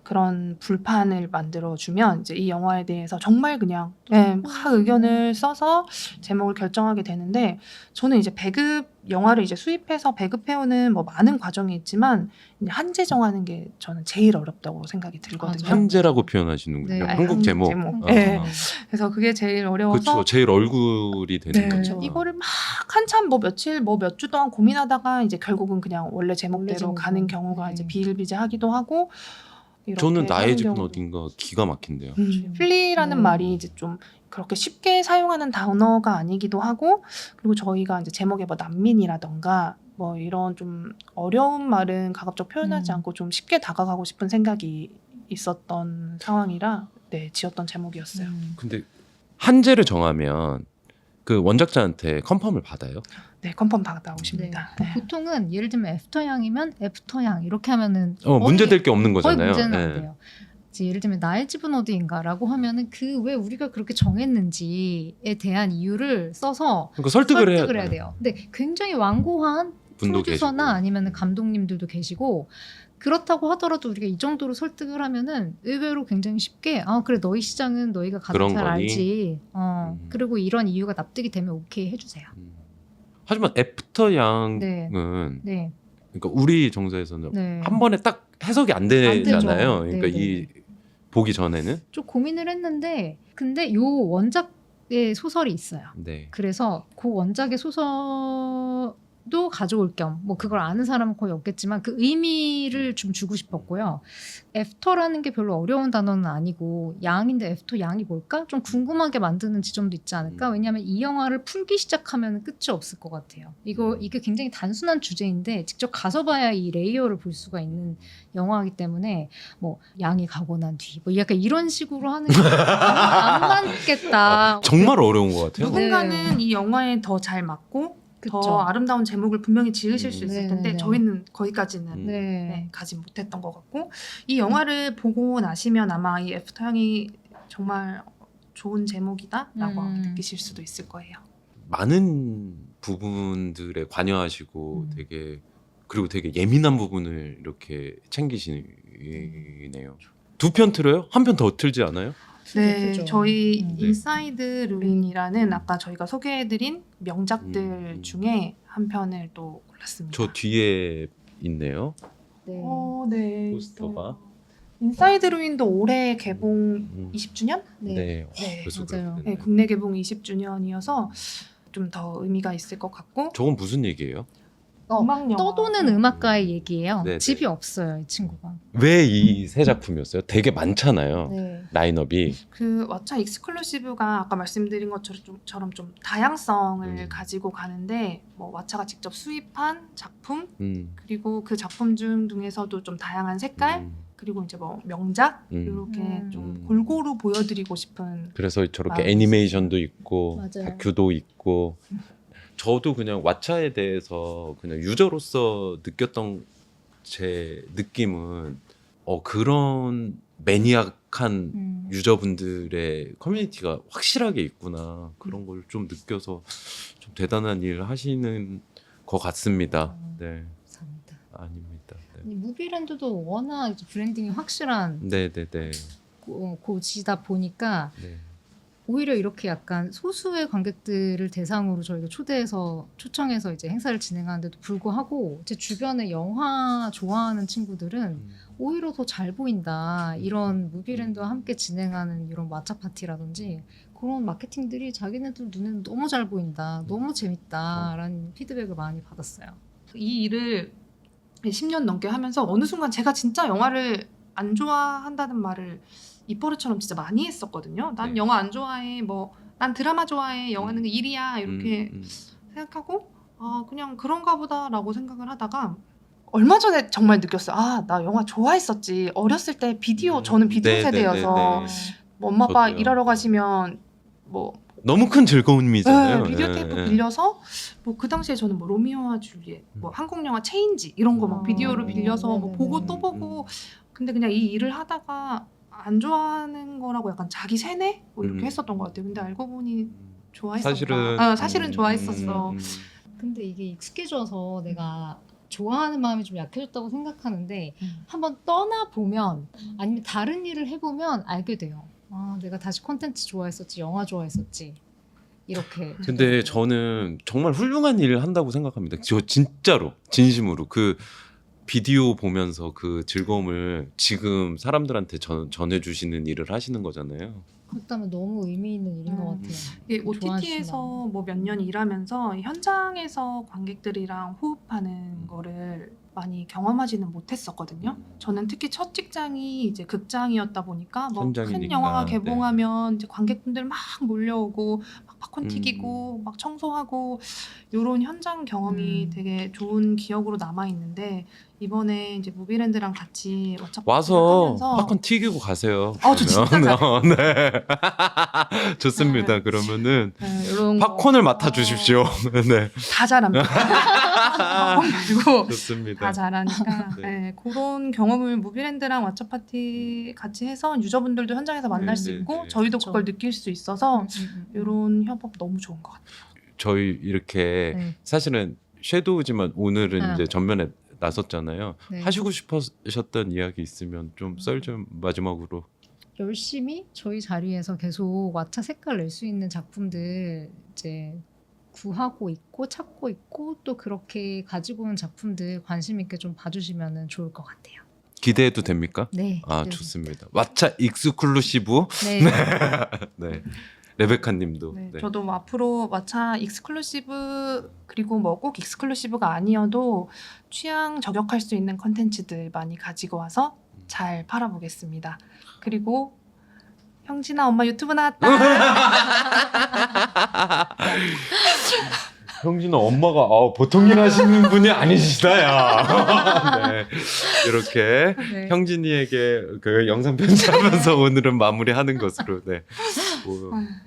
그런 불판을 만들어 주면 이제 이 영화에 대해서 정말 그냥 막 의견을 써서 제목을 결정하게 되는데 저는 이제 배급 영화를 이제 수입해서 배급해오는 뭐 많은 과정이 있지만 이제 한제 정하는 게 저는 제일 어렵다고 생각이 들거든요. 한제라고 표현하시는군요. 네. 한국 제목. 네. 그래서 그게 제일 어려워서 그렇죠. 제일 얼굴이 되는 네. 거죠. 이거를 막 한참 뭐 며칠 뭐 몇 주 동안 고민하다가 이제 결국은 그냥 원래 제목대로 제목으로. 가는 경우가 네. 이제 비일비재하기도 하고 이렇게 저는 나의 하는 집은 경우도. 어딘가 기가 막힌데요. 플리라는 말이 이제 좀 그렇게 쉽게 사용하는 단어가 아니기도 하고 그리고 저희가 이제 제목에 뭐 난민이라던가 뭐 이런 좀 어려운 말은 가급적 표현하지 않고 좀 쉽게 다가가고 싶은 생각이 있었던 상황이라 지었던 제목이었어요. 근데 한제를 정하면 그 원작자한테 컨펌을 받아요? 네, 컨펌 받아오십니다. 네. 보통은 예를 들면 애프터양이면 애프터양 이렇게 하면은 문제될 게 없는 거의 거잖아요. 문제는 안 네. 돼요. 이제 예를 들면 나의 집은 어디인가라고 하면은 그 왜 우리가 그렇게 정했는지에 대한 이유를 써서 그러니까 설득을 해야 돼요. 근데 굉장히 완고한 분도 프로듀서나 계시고. 아니면 감독님들도 계시고 그렇다고 하더라도 우리가 이 정도로 설득을 하면은 의외로 굉장히 쉽게 그래 너희 시장은 너희가 가장 그런 잘 거니? 알지. 그리고 이런 이유가 납득이 되면 오케이 해주세요. 하지만 애프터 양은 네. 그러니까 우리 정서에서는 네. 한 번에 딱 해석이 안 되잖아요. 되죠. 그러니까 네, 이 보기 전에는 좀 고민을 했는데 근데 요 원작의 소설이 있어요. 네. 그래서 그 원작의 소설을 도 가져올 겸 뭐 그걸 아는 사람은 거의 없겠지만 그 의미를 좀 주고 싶었고요. 애프터라는 게 별로 어려운 단어는 아니고 양인데 애프터 양이 뭘까? 좀 궁금하게 만드는 지점도 있지 않을까? 왜냐하면 이 영화를 풀기 시작하면 끝이 없을 것 같아요. 이게 굉장히 단순한 주제인데 직접 가서 봐야 이 레이어를 볼 수가 있는 영화이기 때문에 뭐 양이 가고 난 뒤 뭐 약간 이런 식으로 하는 게 안 맞겠다. 정말 어려운 것 같아요. 누군가는 이 영화에 더 잘 맞고 더 그쵸. 아름다운 제목을 분명히 지으실 수 있을 텐데 네. 저희는 거기까지는 네. 네, 가지 못했던 것 같고 이 영화를 보고 나시면 아마 이 애프터 향이 정말 좋은 제목이다라고 느끼실 수도 있을 거예요. 많은 부분들에 관여하시고 그리고 되게 예민한 부분을 이렇게 챙기시네요. 두 편 틀어요? 한 편 더 틀지 않아요? 네, 그죠. 저희 네. 인사이드 루인이라는 아까 저희가 소개해드린 명작들 중에 한 편을 또 골랐습니다. 저 뒤에 있네요. 네. 네. 포스터가. 인사이드 루인도 올해 개봉 20주년? 네. 네. 네, 벌써 맞아요. 그렇겠네. 네, 국내 개봉 20주년이어서 좀 더 의미가 있을 것 같고 저건 무슨 얘기예요? 음악 영화. 떠도는 음악가의 얘기예요. 네네. 집이 없어요, 이 친구가. 왜 이 세 작품이었어요? 되게 많잖아요. 네. 라인업이. 그 왓챠 익스클루시브가 아까 말씀드린 것처럼 좀 다양성을 가지고 가는데 뭐 왓챠가 직접 수입한 작품 그리고 그 작품 중에서도 좀 다양한 색깔 그리고 이제 뭐 명작 이렇게 좀 골고루 보여드리고 싶은 그래서 저렇게 마음이 애니메이션도 있고 맞아요. 다큐도 있고 저도 그냥 왓챠에 대해서 그냥 유저로서 느꼈던 제 느낌은 그런 매니악한 유저분들의 커뮤니티가 확실하게 있구나 그런 걸 좀 느껴서 좀 대단한 일 하시는 것 같습니다. 네, 감사합니다. 아닙니다. 네. 이 무비랜드도 워낙 이제 브랜딩이 확실한 네. 곳이다 보니까 네. 오히려 이렇게 약간 소수의 관객들을 대상으로 저희가 초청해서 이제 행사를 진행하는데도 불구하고 제 주변에 영화 좋아하는 친구들은 오히려 더 잘 보인다. 이런 무비랜드와 함께 진행하는 이런 왓챠 파티라든지 그런 마케팅들이 자기네들 눈에는 너무 잘 보인다. 너무 재밌다라는 피드백을 많이 받았어요. 이 일을 10년 넘게 하면서 어느 순간 제가 진짜 영화를 안 좋아한다는 말을 입버릇처럼 진짜 많이 했었거든요. 난 네. 영화 안 좋아해. 뭐 난 드라마 좋아해. 영화는 일이야. 이렇게 생각하고 그냥 그런가 보다라고 생각을 하다가 얼마 전에 정말 느꼈어요. 아, 나 영화 좋아했었지. 어렸을 때 비디오 저는 비디오 네, 세대여서 네. 뭐 엄마 아빠 저도요. 일하러 가시면 뭐 너무 큰 즐거움이잖아요. 비디오 테이프 네. 빌려서 뭐 그 당시에 저는 뭐 로미오와 줄리엣, 뭐 한국 영화 체인지 이런 거 막 비디오를 빌려서 뭐 네네네. 보고 또 보고 근데 그냥 이 일을 하다가 안 좋아하는 거라고 약간 자기 세뇌 뭐 이렇게 했었던 것 같아요. 근데 알고 보니 좋아했었다. 사실은 좋아했었어. 근데 이게 익숙해져서 내가 좋아하는 마음이 좀 약해졌다고 생각하는데 한번 떠나보면 아니면 다른 일을 해보면 알게 돼요. 아, 내가 다시 콘텐츠 좋아했었지, 영화 좋아했었지. 이렇게. 근데 저는 정말 훌륭한 일을 한다고 생각합니다. 저 진짜로 진심으로 그 비디오 보면서 그 즐거움을 지금 사람들한테 전해주시는 일을 하시는 거잖아요. 그렇다면 너무 의미 있는 일인 것 같아요. 이게 좋아하시나. OTT에서 뭐 몇 년 일하면서 현장에서 관객들이랑 호흡하는 거를 많이 경험하지는 못했었거든요. 저는 특히 첫 직장이 이제 극장이었다 보니까 뭐 큰 현장이니까, 영화가 네. 개봉하면 이제 관객분들 막 몰려오고 막 팝콘 튀기고 막 청소하고 이런 현장 경험이 되게 좋은 기억으로 남아 있는데 이번에 이제 무비랜드랑 같이 와서 하면서 팝콘 튀기고 가세요. 저 진짜 그러면. 네. 좋습니다. 그러면은 이런 거. 팝콘을 맡아 주십시오. 네. 다 잘합니다. 그리고 좋습니다. 다 잘하니까 네. 네, 그런 경험을 무비랜드랑 왓챠 파티 같이 해서 유저분들도 현장에서 만날 수 네, 있고 네. 저희도 그쵸. 그걸 느낄 수 있어서 이런 이런 협업 너무 좋은 것 같아요. 저희 이렇게 네. 사실은 섀도우지만 오늘은 아. 이제 전면에 나섰잖아요. 네. 하시고 싶으셨던 이야기 있으면 좀 썰 좀 마지막으로. 열심히 저희 자리에서 계속 왓챠 색깔 낼 수 있는 작품들 이제 구하고 있고 찾고 있고 또 그렇게 가지고 온 작품들 관심 있게 좀 봐주시면 좋을 것 같아요. 기대해도 됩니까? 네. 아 기대됩니다. 좋습니다. 왓챠 익스클루시브. 네. 네. 레베카님도. 네, 네. 저도 뭐 앞으로 왓챠 익스클루시브 그리고 뭐 꼭 익스클루시브가 아니어도 취향 저격할 수 있는 컨텐츠들 많이 가지고 와서 잘 팔아보겠습니다. 그리고 형진아 엄마 유튜브 나왔다. 형진은 엄마가 보통 일 하시는 분이 아니시다야. 네, 이렇게 네. 형진이에게 그 영상 편집하면서 오늘은 마무리하는 것으로. 네.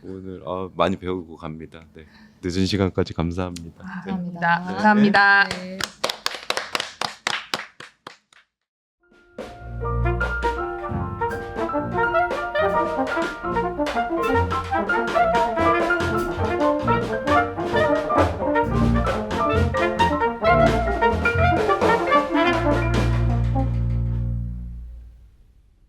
오늘 많이 배우고 갑니다. 네. 늦은 시간까지 감사합니다. 네. 감사합니다. 감사합니다. 네.